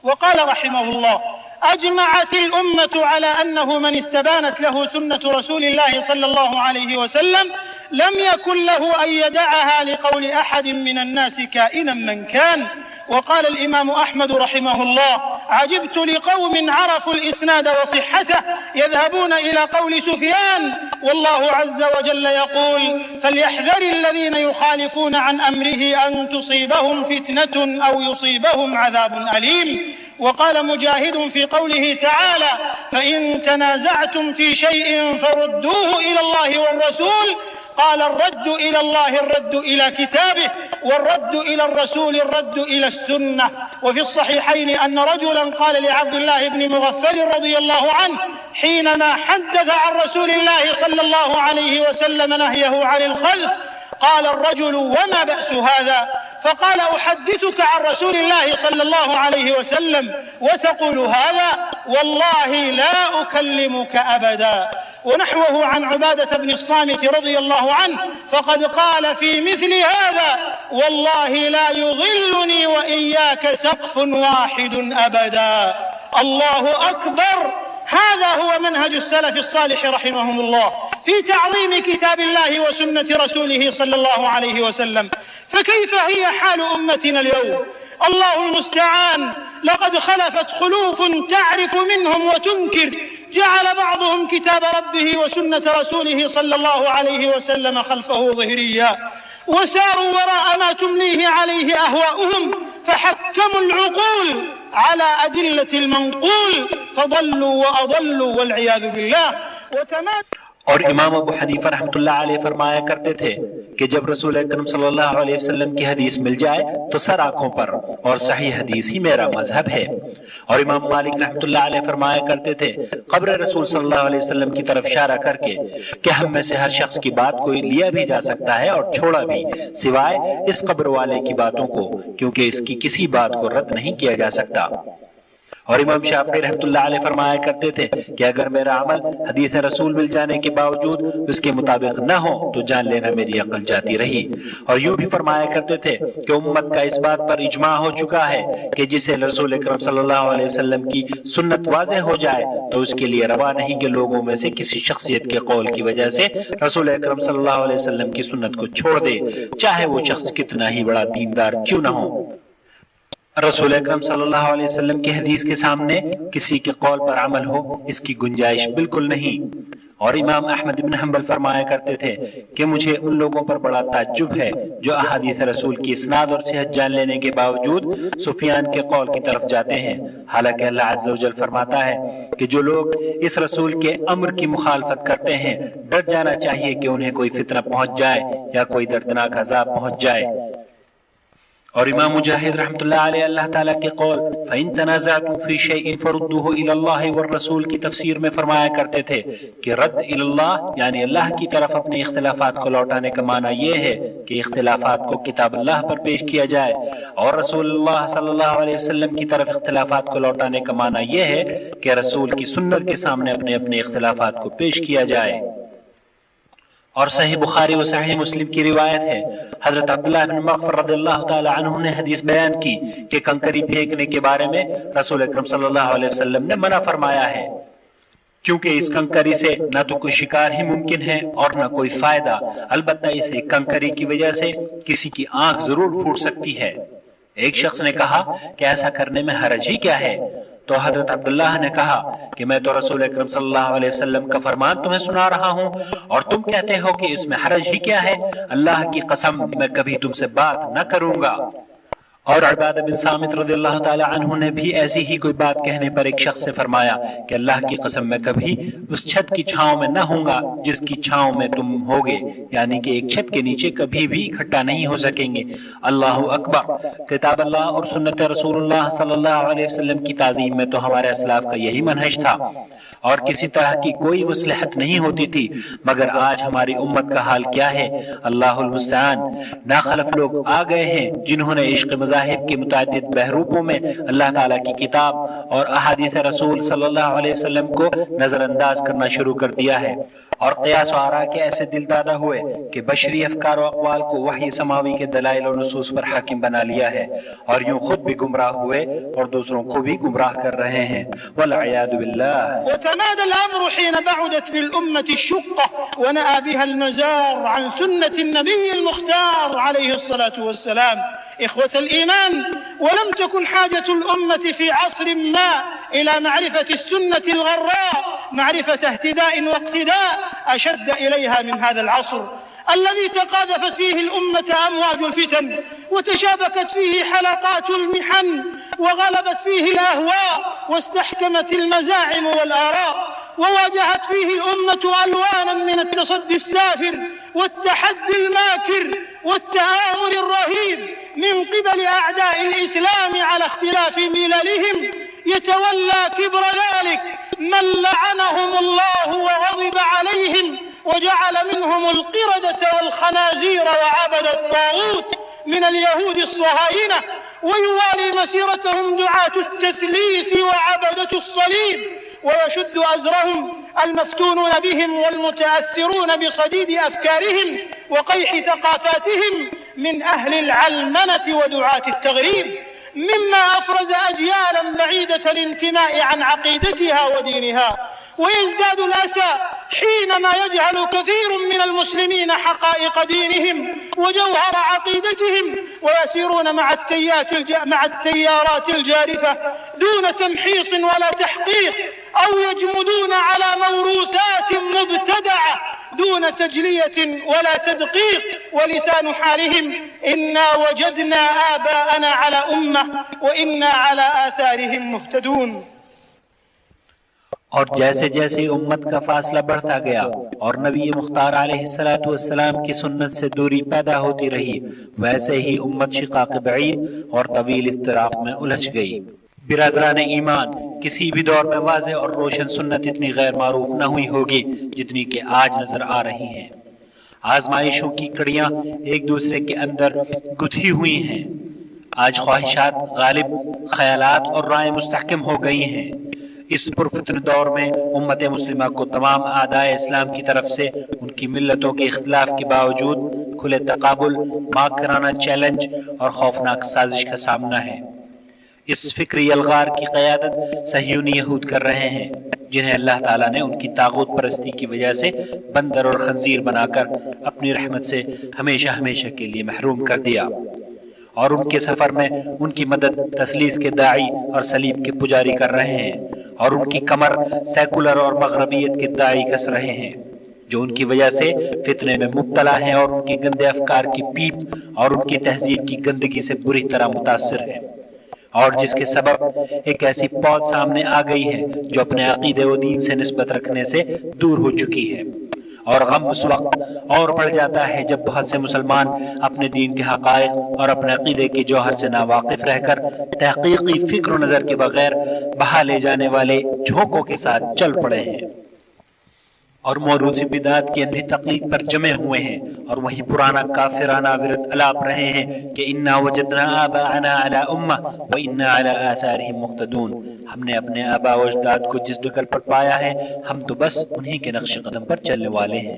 وقال رحمه الله: أجمعت الأمة على أنه من استبانت له سنة رسول الله صلى الله عليه وسلم لم يكن له أن يدعها لقول أحد من الناس كائنا من كان. وقال الإمام أحمد رحمه الله: عجبت لقوم عرفوا الإسناد وصحته يذهبون إلى قول سفيان، والله عز وجل يقول: فليحذر الذين يخالفون عن أمره أن تصيبهم فتنة أو يصيبهم عذاب أليم. وقال مجاهد في قوله تعالى: فإن تنازعتم في شيء فردوه إلى الله والرسول، قال: الرد إلى الله الرد إلى كتابه، والرد إلى الرسول الرد إلى السنة. وفي الصحيحين أن رجلا قال لعبد الله بن مغفل رضي الله عنه حينما حدث عن رسول الله صلى الله عليه وسلم نهيه عن الخلف، قال الرجل: وما بأس هذا؟ فقال: أحدثك عن رسول الله صلى الله عليه وسلم وتقول هذا؟ والله لا أكلمك أبدا. ونحوه عن عبادة بن الصامت رضي الله عنه فقد قال في مثل هذا: والله لا يظلني وإياك سقف واحد أبدا. الله أكبر. هذا هو منهج السلف الصالح رحمهم الله في تعظيم كتاب الله وسنة رسوله صلى الله عليه وسلم. فكيف هي حال أمتنا اليوم؟ الله المستعان. لقد خلفت خلوف تعرف منهم وتنكر جعل بعضهم كتاب ربه وسنة رسوله صلى الله عليه وسلم خلفه ظهريا وساروا وراء ما تمليه عليه أهواؤهم فحكموا العقول على أدلة المنقول فضلوا وأضلوا والعياذ بالله اور امام ابو حنیفہ رحمۃ اللہ علیہ فرمایا کرتے تھے کہ جب رسول اکرم صلی اللہ علیہ وسلم کی حدیث مل جائے تو سر آنکھوں پر، اور صحیح حدیث ہی میرا مذہب ہے۔ اور امام مالک رحمۃ اللہ علیہ فرمایا کرتے تھے قبر رسول صلی اللہ علیہ وسلم کی طرف اشارہ کر کے کہ ہم میں سے ہر شخص کی بات کوئی لیا بھی جا سکتا ہے اور چھوڑا بھی، سوائے اس قبر والے کی باتوں کو، کیونکہ اس کی کسی بات کو رد نہیں کیا جا سکتا۔ اور امام شافعی رحمۃ اللہ علیہ فرمایا کرتے تھے کہ اگر میرا عمل حدیث رسول مل جانے کے باوجود اس کے مطابق نہ ہو تو جان لینا میری عقل جاتی رہی۔ اور یوں بھی فرمایا کرتے تھے کہ امت کا اس بات پر اجماع ہو چکا ہے کہ جسے رسول اکرم صلی اللہ علیہ وسلم کی سنت واضح ہو جائے تو اس کے لیے روا نہیں کہ لوگوں میں سے کسی شخصیت کے قول کی وجہ سے رسول اکرم صلی اللہ علیہ وسلم کی سنت کو چھوڑ دے، چاہے وہ شخص کتنا ہی بڑا دیندار کیوں نہ ہو۔ رسول اکرم صلی اللہ علیہ وسلم کی حدیث کے سامنے کسی کے قول پر عمل ہو، اس کی گنجائش بالکل نہیں۔ اور امام احمد بن حنبل فرمایا کرتے تھے کہ مجھے ان لوگوں پر بڑا تعجب ہے جو احادیث رسول کی اسناد اور صحت جان لینے کے باوجود سفیان کے قول کی طرف جاتے ہیں، حالانکہ اللہ عز و جل فرماتا ہے کہ جو لوگ اس رسول کے امر کی مخالفت کرتے ہیں ڈر جانا چاہیے کہ انہیں کوئی فتنہ پہنچ جائے یا کوئی دردناک عذاب پہنچ جائے۔ اور امام مجاہد رحمۃ اللہ علیہ اللہ تعالیٰ کے قول فَإِن تَنَازَعْتُمْ فِي شَيْءٍ فَرُدُّوهُ إِلَى اللَّهِ وَالرَّسُولِ کی تفسیر میں فرمایا کرتے تھے کہ رد إِلَى اللَّهِ یعنی اللہ کی طرف اپنے اختلافات کو لوٹانے کا معنی یہ ہے کہ اختلافات کو کتاب اللہ پر پیش کیا جائے، اور رسول اللہ صلی اللہ علیہ وسلم کی طرف اختلافات کو لوٹانے کا معنی یہ ہے کہ رسول کی سنت کے سامنے اپنے اختلافات کو پیش کیا جائے۔ اور صحیح بخاری و صحیح مسلم کی روایت ہے، حضرت عبداللہ بن مغفر رضی اللہ تعالی عنہ نے حدیث بیان کی کہ کنکری پھینکنے کے بارے میں رسول اکرم صلی اللہ علیہ وسلم نے منع فرمایا ہے، کیونکہ اس کنکری سے نہ تو کوئی شکار ہی ممکن ہے اور نہ کوئی فائدہ، البتہ اس ایک کنکری کی وجہ سے کسی کی آنکھ ضرور پھوٹ سکتی ہے۔ ایک شخص نے کہا کہ ایسا کرنے میں حرج ہی کیا ہے؟ تو حضرت عبداللہ نے کہا کہ میں تو رسول اکرم صلی اللہ علیہ وسلم کا فرمان تمہیں سنا رہا ہوں اور تم کہتے ہو کہ اس میں حرج ہی کیا ہے؟ اللہ کی قسم میں کبھی تم سے بات نہ کروں گا۔ اور عبادہ بن صامت رضی اللہ تعالی عنہ نے بھی ایسی ہی کوئی بات کہنے پر ایک شخص سے فرمایا کہ اللہ کی قسم میں کبھی اس چھت کی چھاؤں میں نہ ہوں گا جس کی چھاؤں میں تم ہوگے، یعنی کہ ایک چھت کے نیچے کبھی بھی اکٹھا نہیں ہو سکیں گے۔ اللہ اکبر۔ کتاب اللہ اور سنت رسول اللہ صلی اللہ علیہ وسلم کی تعظیم میں تو ہمارے اسلاف کا یہی منہج تھا، اور کسی طرح کی کوئی مصلحت نہیں ہوتی تھی، مگر آج ہماری امت کا حال کیا ہے؟ اللہ المستعان۔ ناخلف لوگ آ گئے ہیں جنہوں نے عشق مذاہب کے متعدد بحروپوں میں اللہ تعالیٰ کی کتاب اور احادیث رسول صلی اللہ علیہ وسلم کو نظر انداز کرنا شروع کر دیا ہے، اور قیاس و آراء کے ایسے دل دادا ہوئے کہ بشری افکار و اقوال کو وحی سماوی کے دلائل و نصوص پر حاکم بنا لیا ہے، اور یوں خود بھی گمراہ ہوئے اور دوسروں کو بھی گمراہ کر رہے ہیں، والعیاذ باللہ۔ وتمادى الأمر حين بعدت بالأمة الشقة ونأى بها المزار عن سنة النبي المختار عليه الصلاة والسلام. إخوة الإيمان، ولم تكن حاجة الأمة في عصر ما إلى معرفة السنة الغراء، معرفة اهتداء واقتداء، أشد إليها من هذا العصر الذي تقاذفت فيه الأمة أمواج الفتن، وتشابكت فيه حلقات المحن، وغلبت فيه الأهواء، واستحكمت المزاعم والآراء، وواجهت فيه الأمة ألوانا من التصدي السافر والتحدي الماكر والتآمر الرهيب من قبل أعداء الإسلام على اختلاف مللهم، يتولى كبر ذلك من لعنهم الله وغضب عليهم وجعل منهم القردة والخنازير وعبد الطاغوت من اليهود الصهاينة، ويوالي مسيرتهم دعاة التثليث وعبدة الصليب، ويشد أزرهم المفتونون بهم والمتأثرون بصديد أفكارهم وقيح ثقافاتهم من أهل العلمنة ودعاة التغريب، مما أفرز أجيالا بعيدة الانتماء عن عقيدتها ودينها. ويزداد الأسى حينما يجهل كثير من المسلمين حقائق دينهم وجوهر عقيدتهم، ويسيرون مع التيارات الجارفة دون تمحيص ولا تحقيق أو يجمدون على موروثات مبتدعة دون تجلية ولا تدقيق ولسان حالهم إنا وجدنا آباءنا على أمة وإنا على آثارهم مهتدون. اور جیسے جیسے امت کا فاصلہ بڑھتا گیا اور نبی مختار علیہ الصلوۃ والسلام کی سنت سے دوری پیدا ہوتی رہی، ویسے ہی امت شقاق بعید اور طویل افتراق میں الجھ گئی. برادران ایمان، کسی بھی دور میں واضح اور روشن سنت اتنی غیر معروف نہ ہوئی ہوگی جتنی کہ آج نظر آ رہی ہیں. آزمائشوں کی کڑیاں ایک دوسرے کے اندر گتھی ہوئی ہیں. آج خواہشات غالب، خیالات اور رائے مستحکم ہو گئی ہیں. اس پرفتن دور میں امت مسلمہ کو تمام اعدائے اسلام کی طرف سے ان کی ملتوں کے اختلاف کے باوجود کھلے تقابل، ماکرانہ چیلنج اور خوفناک سازش کا سامنا ہے. اس فکری الغار کی قیادت صہیونی یہود کر رہے ہیں، جنہیں اللہ تعالیٰ نے ان کی طاغوت پرستی کی وجہ سے بندر اور خنزیر بنا کر اپنی رحمت سے ہمیشہ ہمیشہ کے لیے محروم کر دیا، اور ان کے سفر میں ان کی مدد تثلیث کے داعی اور صلیب کے پجاری کر رہے ہیں، اور ان کی کمر سیکولر اور مغربیت کے داعی کس رہے ہیں، جو ان کی وجہ سے فتنے میں مبتلا ہیں اور ان کے گندے افکار کی پیپ اور ان کی تہذیب کی گندگی سے بری طرح متاثر ہیں، اور جس کے سبب ایک ایسی پود سامنے آ گئی ہے جو اپنے عقیدے و دین سے نسبت رکھنے سے دور ہو چکی ہے. اور غم اس وقت اور بڑھ جاتا ہے جب بہت سے مسلمان اپنے دین کے حقائق اور اپنے عقیدے کے جوہر سے ناواقف رہ کر تحقیقی فکر و نظر کے بغیر بہا لے جانے والے جھونکوں کے ساتھ چل پڑے ہیں اور موروثی بدعت کی اندھی تقلید پر جمے ہوئے ہیں، اور وہی پرانا کافرانہ ورد الاپ رہے ہیں کہ انا وجدنا آباءنا علی امہ وانا علی آثارہم مقتدون. ہم نے اپنے آباء و اجداد کو جس ڈگر پر پایا ہے، ہم تو بس انہی کے نقش قدم پر چلنے والے ہیں.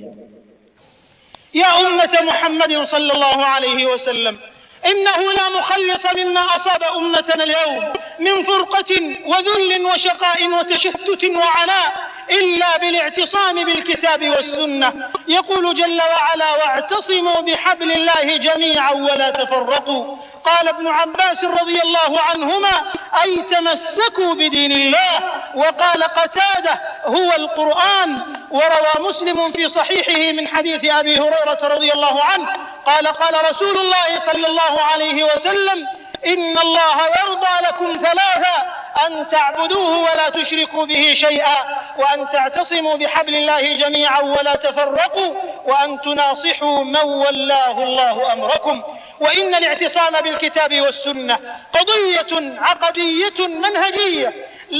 یا امة محمد صلی اللہ علیہ وسلم، إنه لا مخلص مما أصاب أمتنا اليوم من فرقة وذل وشقاء وتشتت وعناء إلا بالاعتصام بالكتاب والسنة. يقول جل وعلا: واعتصموا بحبل الله جميعا ولا تفرقوا. قال ابن عباس رضي الله عنهما: أي تمسكوا بدين الله. وقال قتادة: هو القرآن. وروى مسلم في صحيحه من حديث أبي هريرة رضي الله عنه قال: قال رسول الله صلى الله عليه وسلم: إن الله يرضى لكم ثلاثا: أن تعبدوه ولا تشركوا به شيئا، وأن تعتصموا بحبل الله جميعا ولا تفرقوا، وأن تناصحوا من ولاه الله أمركم. وإن الاعتصام بالكتاب والسنة قضية عقدية منهجية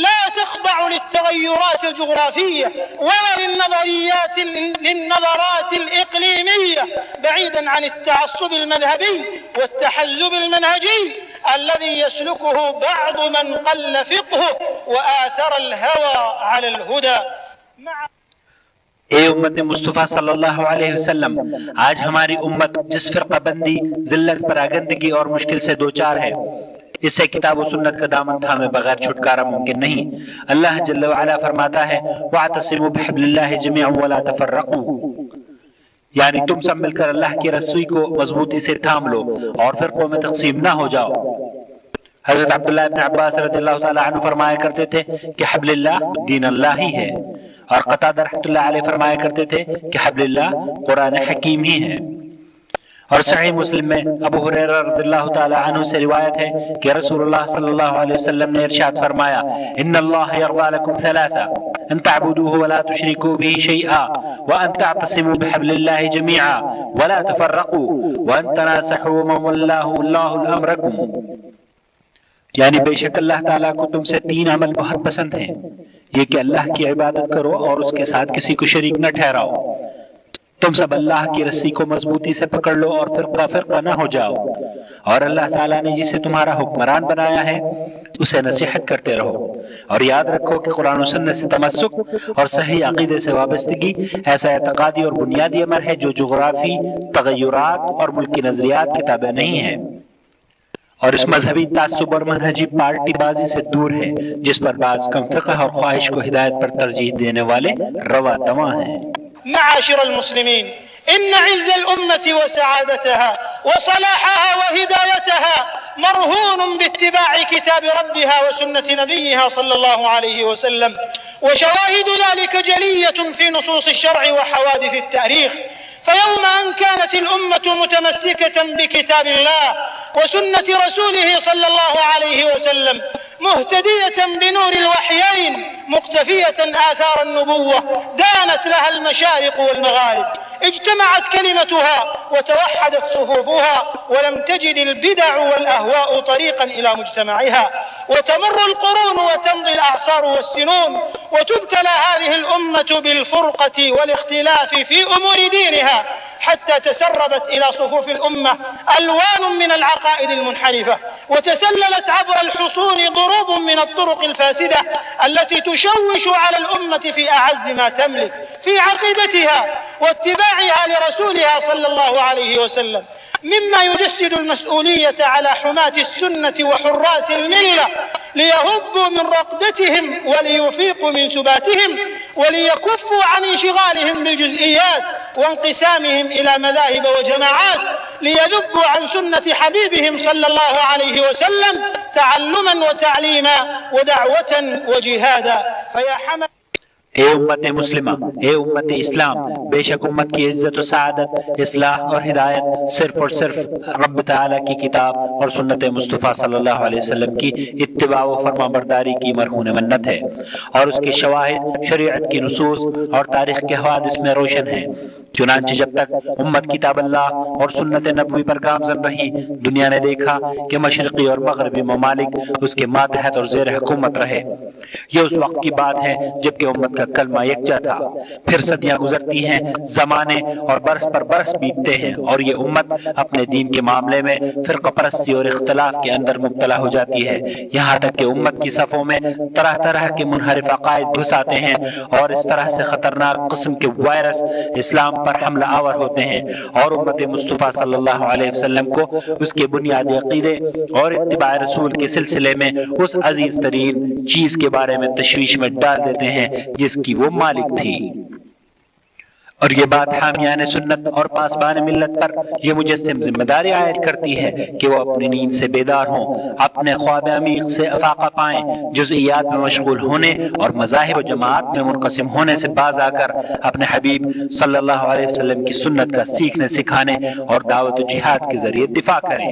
لا تخضع للتغيرات الجغرافية ولا للنظرات الإقليمية، بعيدا عن التعصب المذهبي والتحزب المنهجي الذي يسلكه بعض من قل فقهه وآثر الهوى على الهدى. اے امت مصطفیٰ صلی اللہ علیہ وسلم، آج ہماری امت جس فرقہ بندی، ذلت، پراگندگی اور مشکل سے دوچار ہے، اس سے کتاب و سنت کا دامن تھامے بغیر چھٹکارا ممکن نہیں. اللہ جل وعلا فرماتا ہے: وَاعْتَصِمُوا بِحَبْلِ اللَّهِ جَمِيعًا وَلَا تَفَرَّقُوا، یعنی تم سب مل کر اللہ کی رسی کو مضبوطی سے تھام لو اور فرقوں میں تقسیم نہ ہو جاؤ. حضرت عبداللہ ابن عباس رضی اللہ تعالیٰ عنہ فرمایا کرتے تھے کہ حبل اللہ دین اللہ ہی ہے، اور قتادہ رحمۃ اللہ علیہ فرمایا کرتے تھے کہ حبل اللہ قرآن حکیم ہی ہے. اور صحیح مسلم میں ابو ہریرہ رضی اللہ تعالی عنہ سے روایت ہے کہ رسول اللہ صلی اللہ علیہ وسلم نے ارشاد فرمایا: ان اللہ یرضی لکم ثلاثا: ان تعبدوه ولا تشركوا به شيئا، وان تعتصموا بحبل الله جميعا ولا تفرقوا، وان تناصحوا من ولاه الله امركم. یعنی بے شک اللہ تعالیٰ کو تم سے تین عمل بہت پسند ہیں: یہ کہ اللہ کی عبادت کرو اور اس کے ساتھ کسی کو شریک نہ ٹھہراؤ، تم سب اللہ کی رسی کو مضبوطی سے پکڑ لو اور فرقہ فرقہ نہ ہو جاؤ، اور اللہ تعالیٰ نے جسے تمہارا حکمران بنایا ہے اسے نصیحت کرتے رہو، اور یاد رکھو کہ قرآن و سنت سے تمسک اور صحیح عقیدے سے وابستگی ایسا اعتقادی اور بنیادی امر ہے جو جغرافی تغیرات اور ملکی نظریات کے تابع نہیں ہے، اور اس مذہبی تعصب اور منہجی پارٹی بازی سے دور ہے جس پر بعض کم فقہ اور خواہش کو ہدایت پر ترجیح دینے والے روا دواں ہیں. معاشر المسلمين، إن عز الأمة وسعادتها وصلاحها وهدايتها مرهون باتباع كتاب ربها وسنة نبيها صلى الله عليه وسلم. وشواهد ذلك جلية في نصوص الشرع وحوادث التاريخ. فيوم أن كانت الأمة متمسكة بكتاب الله وسنة رسوله صلى الله عليه وسلم، مهتدية بنور الوحيين، مقتفية آثار النبوة، دانت لها المشارق والمغارب، اجتمعت كلمتها وتوحدت صفوفها، ولم تجد البدع والأهواء طريقا إلى مجتمعها. وتمر القرون وتمضي الأعصار والسنون، وتبتلى هذه الأمة بالفرقة والاختلاف في أمور دينها، حتى تسربت إلى صفوف الأمة ألوان من العقائد المنحرفة، وتسللت عبر الحصون ضروب من الطرق الفاسدة التي تشوش على الأمة في أعز ما تملك، في عقيدتها واتباعها لرسولها صلى الله عليه وسلم، مما يجسد المسؤولية على حماة السنة وحراس الملة ليهبوا من رقدتهم وليفيقوا من سباتهم، وليكفوا عن انشغالهم بالجزئيات وانقسامهم إلى مذاهب وجماعات، ليذبوا عن سنة حبيبهم صلى الله عليه وسلم تعلما وتعليما ودعوة وجهادا. فيا حمد اے امت مسلمہ، اے امت اسلام، بے شک امت کی عزت و سعادت، اصلاح اور ہدایت صرف اور صرف رب تعالیٰ کی کتاب اور سنت مصطفیٰ صلی اللہ علیہ وسلم کی اتباع و فرما برداری کی مرہون منت ہے، اور اس کے شواہد شریعت کی نصوص اور تاریخ کے حوادث میں روشن ہیں۔ چنانچہ جب تک امت کتاب اللہ اور سنت نبوی پر گامزن رہی، دنیا نے دیکھا کہ مشرقی اور مغربی ممالک اس کے ماتحت اور زیر حکومت رہے۔ یہ اس وقت کی بات ہے جبکہ امت کا کلمہ یکجا تھا۔ پھر صدیاں گزرتی ہیں، زمانے اور برس پر برس بیتتے ہیں، اور یہ امت اپنے دین کے معاملے میں فرقہ پرستی اور اختلاف کے اندر مبتلا ہو جاتی ہے، یہاں تک کہ امت کی صفوں میں طرح طرح کے منحرف عقائد گھس آتے ہیں، اور اس طرح سے خطرناک قسم کے وائرس اسلام پر حملہ آور ہوتے ہیں، اور امت مصطفیٰ صلی اللہ علیہ وسلم کو اس کے بنیادی عقیدے اور اتباع رسول کے سلسلے میں اس عزیز ترین چیز کے بارے میں تشویش میں ڈال دیتے ہیں جس کی وہ مالک تھی۔ اور یہ بات حامیان سنت اور پاسبان ملت پر یہ مجسم ذمہ داری عائد کرتی ہے کہ وہ اپنی نیند سے بیدار ہوں، اپنے خواب عمیق سے افاقہ پائیں، جزئیات میں مشغول ہونے اور مذاہب و جماعت میں منقسم ہونے سے باز آ کر اپنے حبیب صلی اللہ علیہ وسلم کی سنت کا سیکھنے سکھانے اور دعوت و جہاد کے ذریعے دفاع کریں۔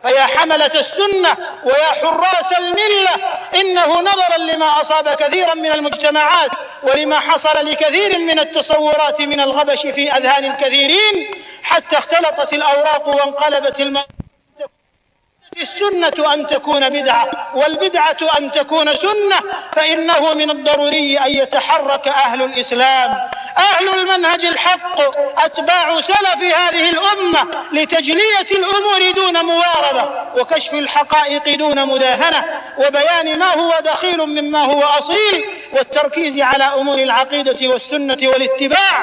فيا حملة السنة ويا حراس الملة، إنه نظرا لما أصاب كثيرا من المجتمعات ولما حصل لكثير من التصورات من الغبش في أذهان الكثيرين حتى اختلطت الأوراق وانقلبت السنة أن تكون بدعة والبدعة أن تكون سنة، فإنه من الضروري أن يتحرك أهل الإسلام، أهل المنهج الحق، أتباع سلف هذه الأمة، لتجلية الأمور دون مواربة، وكشف الحقائق دون مداهنة، وبيان ما هو دخيل مما هو أصيل، والتركيز على أمور العقيدة والسنة والاتباع،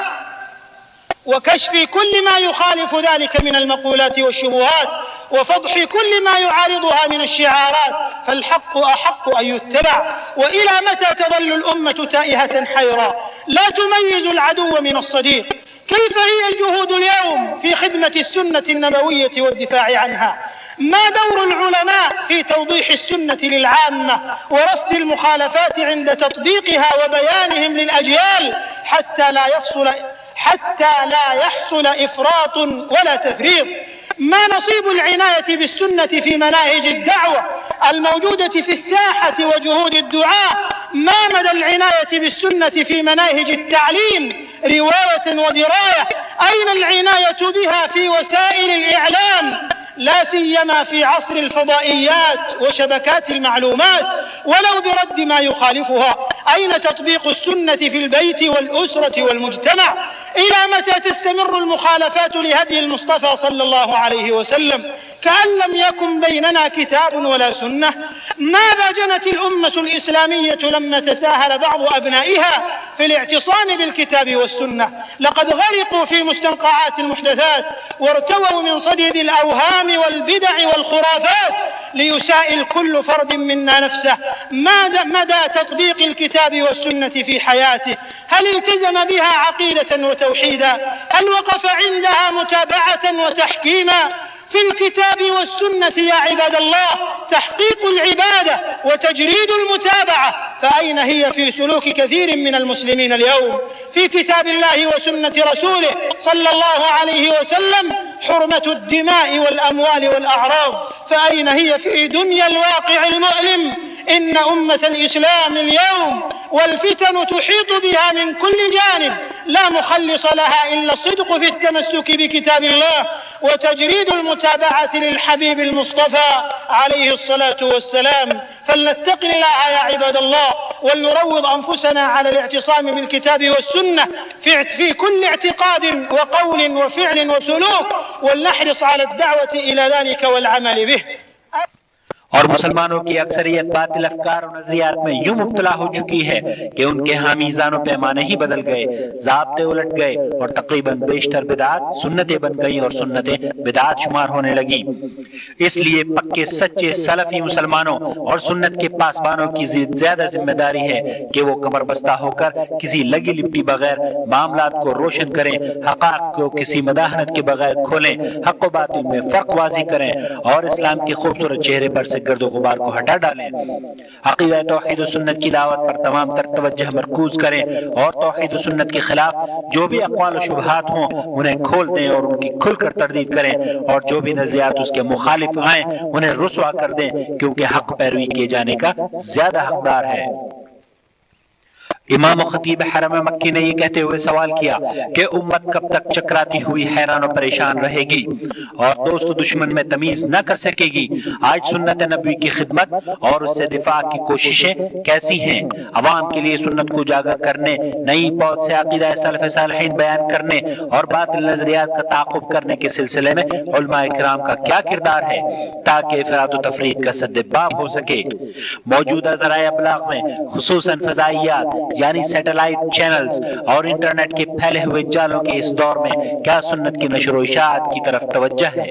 وكشف كل ما يخالف ذلك من المقولات والشبهات، وفضح كل ما يعارضها من الشعارات، فالحق أحق أن يتبع. وإلى متى تظل الأمة تائهة حيراء لا تميز العدو من الصديق؟ كيف هي الجهود اليوم في خدمة السنة النبوية والدفاع عنها؟ ما دور العلماء في توضيح السنة للعامة ورصد المخالفات عند تطبيقها وبيانهم للأجيال حتى لا يحصل إفراط ولا تفريط؟ ما نصيب العناية بالسنة في مناهج الدعوة الموجودة في الساحة وجهود الدعاء؟ ما مدى العناية بالسنة في مناهج التعليم رواية ودراية؟ أين العناية بها في وسائل الإعلام، لا سيما في عصر الفضائيات وشبكات المعلومات، ولو برد ما يخالفها؟ أين تطبيق السنة في البيت والأسرة والمجتمع؟ إلى متى تستمر المخالفات لهدي المصطفى صلى الله عليه وسلم كأن لم يكن بيننا كتاب ولا سنة؟ ماذا جنت الأمة الإسلامية لما تساهل بعض أبنائها في الاعتصام بالكتاب والسنة؟ لقد غرقوا في مستنقعات المحدثات وارتووا من صديد الأوهام والبدع والخرافات، ليسائل كل فرد منا نفسه مدى تطبيق الكتاب والسنة في حياته. هل التزم بها عقيدة وتوحيدا؟ هل وقف عندها متابعة وتحكيما؟ في الكتاب والسنة يا عباد الله تحقيق العبادة وتجريد المتابعة، فأين هي في سلوك كثير من المسلمين اليوم؟ في كتاب الله وسنة رسوله صلى الله عليه وسلم حرمة الدماء والأموال والأعراض، فأين هي في دنيا الواقع المؤلم؟ إن أمة الإسلام اليوم والفتن تحيط بها من كل جانب، لا مخلص لها إلا الصدق في التمسك بكتاب الله وتجريد المتابعة للحبيب المصطفى عليه الصلاة والسلام. فلنتق الله يا عباد الله، ولنروض أنفسنا على الاعتصام بالكتاب والسنة في كل اعتقاد وقول وفعل وسلوك، ولنحرص على الدعوة إلى ذلك والعمل به. اور مسلمانوں کی اکثریت باطل افکار و نظریات میں یوں مبتلا ہو چکی ہے کہ ان کے ہاں میزان و پیمانے ہی بدل گئے، ضابطے الٹ گئے اور تقریباً بیشتر بدعات سنتیں بن گئیں اور سنتیں بدعات شمار ہونے لگیں۔ اس لیے پکے سچے سلفی مسلمانوں اور سنت کے پاسبانوں کی زیادہ ذمہ داری ہے کہ وہ کمر بستہ ہو کر کسی لگی لپٹی بغیر معاملات کو روشن کریں، حقائق کو کسی مداحنت کے بغیر کھولیں، حق و باطل میں فرق واضح کریں اور اسلام کے خوبصورت چہرے پر سے گرد و غبار کو ہٹا ڈالیں۔ عقیدہ توحید و سنت کی دعوت پر تمام تر توجہ مرکوز کریں اور توحید و سنت کے خلاف جو بھی اقوال و شبہات ہوں انہیں کھول دیں اور ان کی کھل کر تردید کریں، اور جو بھی نظریات اس کے مخالف آئیں انہیں رسوا کر دیں، کیونکہ حق پیروی کیے جانے کا زیادہ حقدار ہے۔ امام و خطیب حرم مکی نے یہ کہتے ہوئے سوال کیا کہ امت کب تک چکراتی ہوئی حیران و پریشان رہے گی اور دوست و دشمن میں تمیز نہ کر سکے گی؟ آج سنت نبوی کی خدمت اور اس سے دفاع کی کوششیں کیسی ہیں؟ عوام کے لیے سنت کو اجاگر کرنے، نئی پود سے عقیدہ سلف صالحین بیان کرنے اور باطل نظریات کا تعاقب کرنے کے سلسلے میں علماء کرام کا کیا کردار ہے تاکہ افراط و تفریط کا سد باب ہو سکے؟ موجودہ ذرائع ابلاغ میں خصوصاً فضائیات یعنی سیٹلائٹ چینلز اور انٹرنیٹ کے پھیلے ہوئے جالوں کے اس دور میں کیا سنت کی نشر و اشاعت کی طرف توجہ ہے؟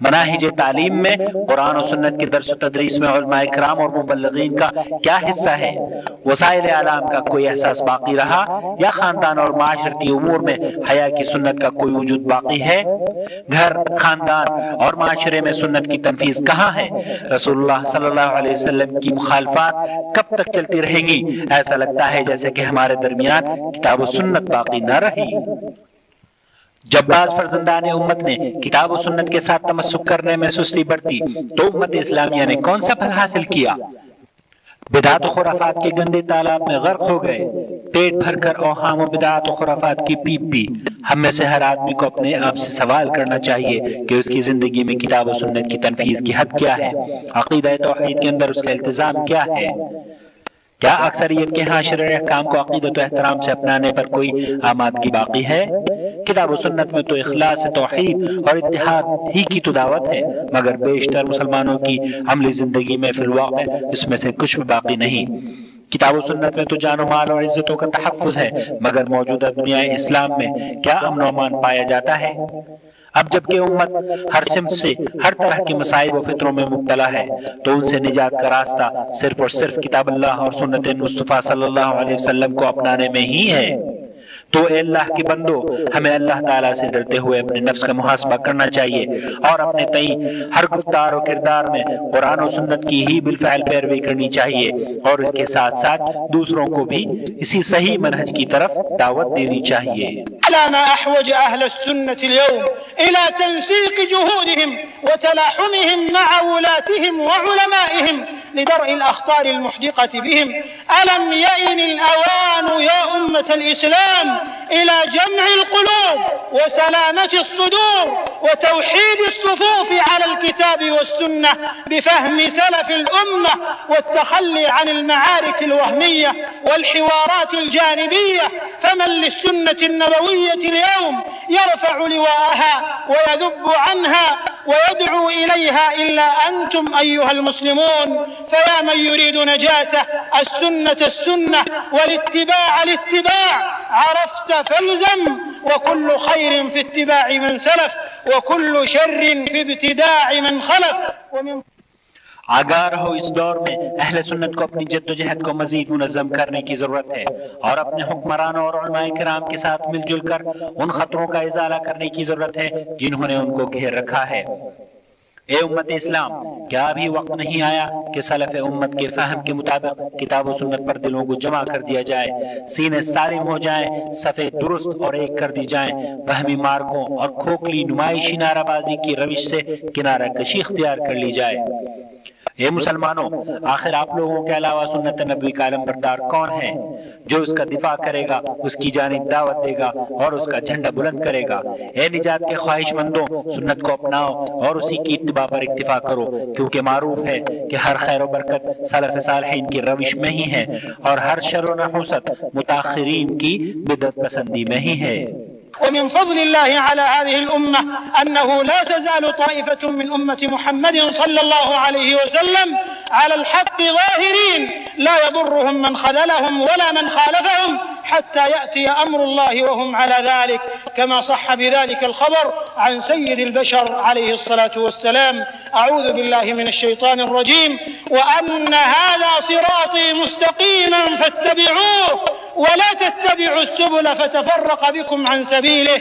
مناہج تعلیم میں قرآن و سنت کے درس و تدریس میں علماء کرام اور مبلغین کا کیا حصہ ہے؟ وسائل اعلام کا کوئی احساس باقی رہا یا خاندان اور معاشرتی امور میں حیا کی سنت کا کوئی وجود باقی ہے؟ گھر، خاندان اور معاشرے میں سنت کی تنفیذ کہاں ہے؟ رسول اللہ صلی اللہ علیہ وسلم کی مخالفات کب تک چلتی رہیں گی؟ ایسا لگتا ہے جیسے کہ ہمارے درمیان کتاب و سنت باقی نہ رہی۔ جب بعض فرزندان امت نے کتاب و سنت کے ساتھ تمسک کرنے میں سستی برتی تو امت اسلامیہ نے کون سا پھل حاصل کیا؟ بدعات و خرافات کے گندے تالاب میں غرق ہو گئے۔ پیٹ بھر کر اوہام و بدعات و خرافات کی پیپ پی۔ ہم میں سے ہر آدمی کو اپنے آپ سے سوال کرنا چاہیے کہ اس کی زندگی میں کتاب و سنت کی تنفیذ کی حد کیا ہے؟ عقیدہ توحید کے اندر اس کا التزام کیا ہے؟ کیا اکثریت کے ہاں شرعی احکام کو عقیدت و احترام سے اپنانے پر کوئی آمادگی باقی ہے؟ کتاب و سنت میں تو اخلاص توحید اور اتحاد ہی کی تو دعوت ہے، مگر بیشتر مسلمانوں کی عملی زندگی میں فی الواقع اس میں سے کچھ بھی باقی نہیں۔ کتاب و سنت میں تو جان و مال اور عزتوں کا تحفظ ہے، مگر موجودہ دنیا اسلام میں کیا امن و امان پایا جاتا ہے؟ اب جبکہ امت ہر سمت سے ہر طرح کے مصائب و فطروں میں مبتلا ہے تو ان سے نجات کا راستہ صرف اور صرف کتاب اللہ اور سنت مصطفیٰ صلی اللہ علیہ وسلم کو اپنانے میں ہی ہے۔ تو اے اللہ کے بندو، ہمیں اللہ تعالیٰ سے ڈرتے ہوئے اپنے نفس کا محاسبہ کرنا چاہیے اور اپنے تئیں ہر گفتار و کردار میں قرآن و سنت کی ہی بالفعل پیروی کرنی چاہیے، اور اس کے ساتھ ساتھ دوسروں کو بھی اسی صحیح منہج کی طرف دعوت دینی چاہیے۔ علامة أحوج أهل السنة اليوم إلى تنسيق جهودهم وتلاحمهم مع ولاتهم وعلمائهم لدرء الأخطار المحدقة بهم. ألم يئن الأوان يا أمة الإسلام إلى جمع القلوب وسلامة الصدور وتوحيد الصفوف على الكتاب والسنة بفهم سلف الأمة والتخلي عن المعارك الوهمية والحوارات الجانبية؟ فمن للسنة النبوية اليوم يرفع لواءها ويذب عنها ويدعو إليها إلا أنتم أيها المسلمون. فيا من يريد نجاته السنة السنة والاتباع الاتباع، عرفت فالزم، وكل خير في اتباع من سلف وكل شر في ابتداع من خلف. آگاہ رہو، اس دور میں اہل سنت کو اپنی جدوجہد کو مزید منظم کرنے کی ضرورت ہے اور اپنے حکمرانوں اور علماء کرام کے ساتھ مل جل کر ان خطروں کا ازالہ کرنے کی ضرورت ہے جنہوں نے ان کو گھیر رکھا ہے۔ اے امت اسلام، کیا ابھی وقت نہیں آیا کہ سلف امت کے فہم کے مطابق کتاب و سنت پر دلوں کو جمع کر دیا جائے، سینے سالم ہو جائیں، صفیں درست اور ایک کر دی جائیں، وہمی مارکوں اور کھوکھلی نمائشی نعرہ بازی کی روش سے کنارہ کشی اختیار کر لی جائے۔ اے مسلمانوں، آخر آپ لوگوں کے علاوہ سنت نبوی کا علم بردار کون ہے جو اس کا دفاع کرے گا، اس کی جانب دعوت دے گا اور اس کا جھنڈا بلند کرے گا؟ اے نجات کے خواہش مندوں، سنت کو اپناؤ اور اسی کی اتباع پر اکتفا کرو، کیونکہ معروف ہے کہ ہر خیر و برکت سلف صالحین کی روش میں ہی ہے اور ہر شر و نحوست متاخرین کی بدعت پسندی میں ہی ہے۔ ومن فضل الله على هذه الأمة أنه لا تزال طائفة من أمة محمد صلى الله عليه وسلم على الحق ظاهرين لا يضرهم من خذلهم ولا من خالفهم حتى يأتي أمر الله وهم على ذلك، كما صح بذلك الخبر عن سيد البشر عليه الصلاة والسلام: أعوذ بالله من الشيطان الرجيم، وأن هذا صراطي مستقيما فاتبعوه ولا تتبعوا السبل فتفرق بكم عن سبيله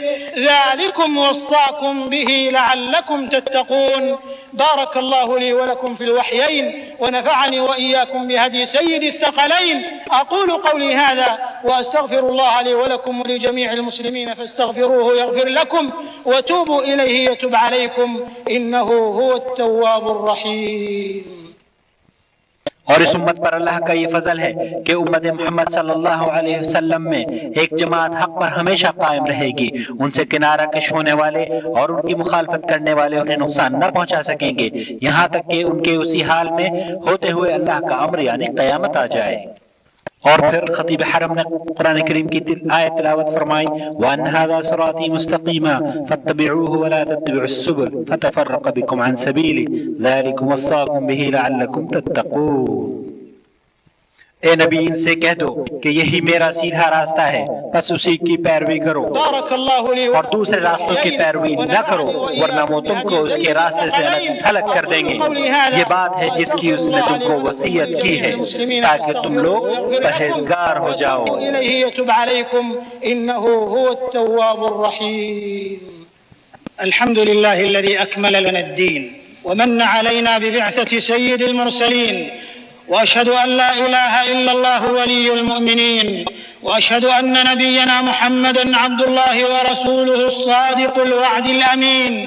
ذلكم وصاكم به لعلكم تتقون۔ بارك الله لي ولكم في الوحيين ونفعني وإياكم بهدي سيد الثقلين، أقول قولي هذا وأستغفر الله لي ولكم ولجميع المسلمين فاستغفروه يغفر لكم وتوبوا إليه يتب عليكم إنه هو التواب الرحيم۔ اور اس امت پر اللہ کا یہ فضل ہے کہ امت محمد صلی اللہ علیہ وسلم میں ایک جماعت حق پر ہمیشہ قائم رہے گی، ان سے کنارہ کش ہونے والے اور ان کی مخالفت کرنے والے انہیں نقصان نہ پہنچا سکیں گے یہاں تک کہ ان کے اسی حال میں ہوتے ہوئے اللہ کا امر یعنی قیامت آ جائے۔ اور پھر خطیب حرم نے قرآن کریم کی آیت تلاوت فرمائی: وَأَنَّ هَذَا صِرَاطِي مُسْتَقِيمًا فَاتَّبِعُوهُ وَلَا تَتَّبِعُوا السُّبُلَ فَتَفَرَّقَ بِكُمْ عَنْ سَبِيلِهِ ذَلِكُمْ وَصَّاكُمْ بِهِ لَعَلَّكُمْ تَتَّقُونَ۔ اے نبی ان سے کہہ دو کہ یہی میرا سیدھا راستہ ہے، بس اسی کی پیروی کرو اور دوسرے راستوں کی پیروی نہ کرو، ورنہ وہ تم کو اس کے راستے سے الگ تھلگ کر دیں گے۔ یہ بات ہے جس کی اس نے تم کو وصیت کی ہے تاکہ تم لوگ پرہیزگار ہو جاؤ۔ الحمد لله الذي أكمل لنا الدين ومن علينا ببعثة سيد المرسلين، وأشهد أن لا إله إلا الله ولي المؤمنين، وأشهد أن نبينا محمدا عبد الله ورسوله الصادق الوعد الأمين،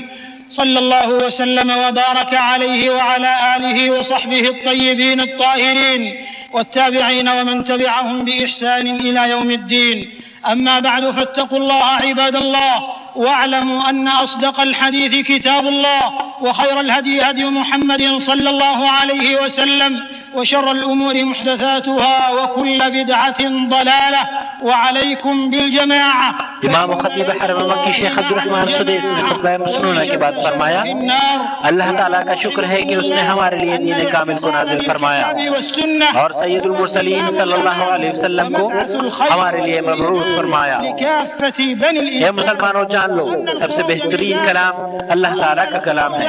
صلى الله وسلم وبارك عليه وعلى آله وصحبه الطيبين الطاهرين والتابعين ومن تبعهم بإحسان إلى يوم الدين. أما بعد، فاتقوا الله عباد الله، واعلموا أن أصدق الحديث كتاب الله، وخير الهدي هدي محمد صلى الله عليه وسلم، وشر الأمور محدثاتها وكل بدعة ضلالة، وعليكم بالجماعة۔ امام و خطیب حرم مکی شیخ عبدالرحمن سدیس نے خطبہ مسنونہ کے بعد فرمایا: اللہ تعالیٰ کا شکر ہے کہ اس نے ہمارے لیے دین کامل کو نازل فرمایا اور سید المرسلین صلی اللہ علیہ وسلم کو ہمارے لیے مبعوث فرمایا۔ اے مسلمانوں، جان لو سب سے بہترین کلام اللہ تعالیٰ کا کلام ہے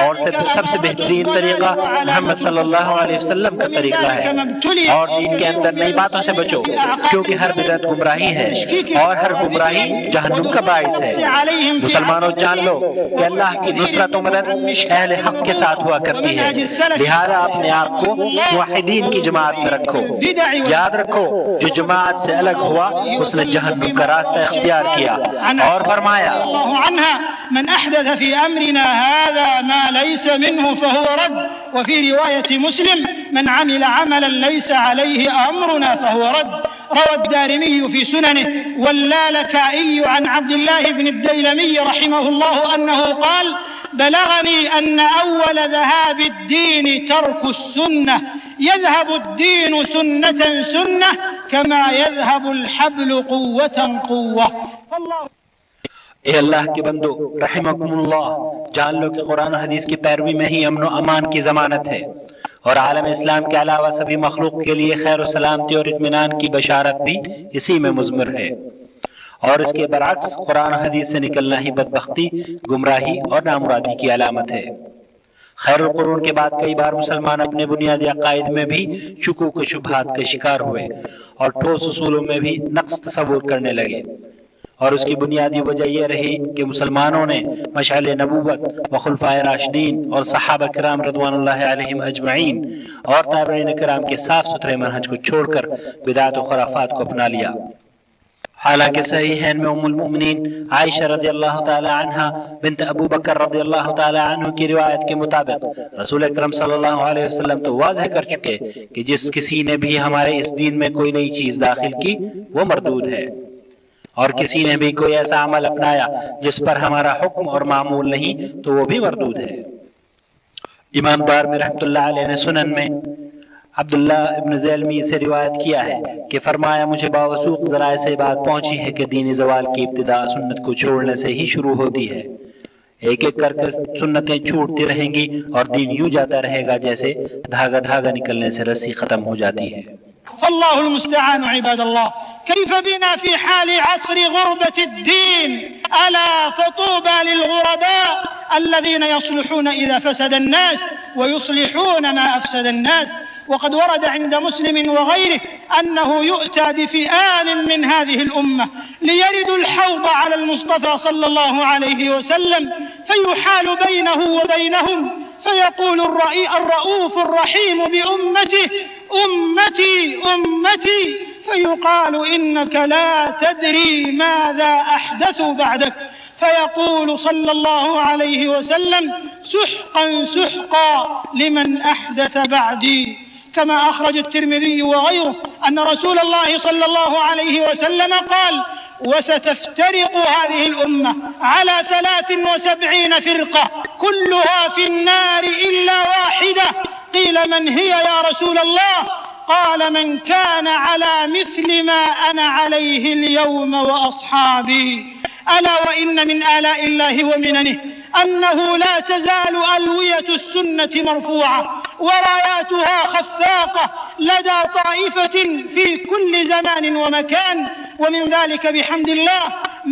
اور سب سے بہترین طریقہ محمد صلی اللہ علیہ وسلم کا طریقہ ہے، اور دین کے اندر نئی باتوں سے بچو کیونکہ ہر بدعت گمراہی ہے اور ہر گمراہی جہنم کا باعث ہے۔ مسلمانوں، جان لو کہ اللہ کی نصرت و مدد اہل حق کے ساتھ ہوا کرتی ہے، لہذا اپنے آپ کو موحدین کی جماعت میں رکھو۔ یاد رکھو، جو جماعت سے الگ ہوا اس نے جہنم کا راستہ اختیار کیا، اور فرمایا: من احدث في امرنا هذا ما ليس منه فهو رد، وفي رواية مسلم: من عمل عملا ليس عليه امرنا فهو رد، روى الدارمي في سننه. واللالكائي عن عبد الله بن الديلمي رحمه الله أنه قال: بلغني أن أول ذهاب الدين ترك السنة، يذهب الدين سنة سنة كما يذهب الحبل قوة قوة۔ اے اللہ کے بندو، رحمکم اللہ، جان لو کہ قرآن و حدیث کی پیروی میں ہی امن و امان کی ضمانت ہے، اور عالم اسلام کے علاوہ سبھی مخلوق کے لیے خیر و سلامتی اور اطمینان کی بشارت بھی اسی میں مضمر ہے، اور اس کے برعکس قرآن و حدیث سے نکلنا ہی بدبختی، گمراہی اور نامرادی کی علامت ہے۔ خیر القرون کے بعد کئی بار مسلمان اپنے بنیادی عقائد میں بھی شکوک و شبہات کے شکار ہوئے اور ٹھوس اصولوں میں بھی نقص تصور کرنے لگے، اور اس کی بنیادی وجہ یہ رہی کہ مسلمانوں نے مشعل نبوت و خلفائے راشدین اور صحابہ کرام رضوان اللہ علیہم اجمعین اور تابعین کرام کے صاف ستھرے منہج کو چھوڑ کر بدعت و خرافات کو اپنا لیا۔ حالانکہ صحیحین میں ام المؤمنین عائشہ رضی اللہ تعالی عنہ بنت ابو بکر رضی اللہ تعالی عنہ کی روایت کے مطابق رسول اکرم صلی اللہ علیہ وسلم تو واضح کر چکے کہ جس کسی نے بھی ہمارے اس دین میں کوئی نئی چیز داخل کی وہ مردود ہے، اور کسی نے بھی کوئی ایسا عمل اپنایا جس پر ہمارا حکم اور معمول نہیں تو وہ بھی مردود ہے۔ امام دارمی رحمۃ اللہ علیہ نے سنن میں عبداللہ ابن زیلمی سے روایت کیا ہے کہ فرمایا مجھے باوثوق ذرائع سے بات پہنچی ہے کہ دین زوال کی ابتدا سنت کو چھوڑنے سے ہی شروع ہوتی ہے، ایک ایک کر کے سنتیں چھوٹتی رہیں گی اور دین یوں جاتا رہے گا جیسے دھاگا نکلنے سے رسی ختم ہو جاتی ہے۔ اللہ المستعان عباد اللہ، كيف بنا في حال عصر غربة الدين؟ ألا فطوبى للغرباء الذين يصلحون إذا فسد الناس ويصلحون ما أفسد الناس. وقد ورد عند مسلم وغيره أنه يؤتى بفئام من هذه الأمة ليردوا الحوض على المصطفى صلى الله عليه وسلم فيحال بينه وبينهم فيقول الرؤوف الرحيم بأمته أمتي أمتي، فيقال إنك لا تدري ماذا أحدثوا بعدك، فيقول صلى الله عليه وسلم سحقا سحقا لمن أحدث بعدي. كما أخرج الترمذي وغيره أن رسول الله صلى الله عليه وسلم قال وستفترق هذه الأمة على 73 فرقة كلها في النار إلا واحدة. قيل من هي يا رسول الله؟ قال من كان على مثل ما أنا عليه اليوم وأصحابي. ألا وإن من آلاء الله ومننه أنه لا تزال ألوية السنة مرفوعة وراياتها خفاقة لدى طائفة في كل زمان ومكان، ومن ذلك بحمد الله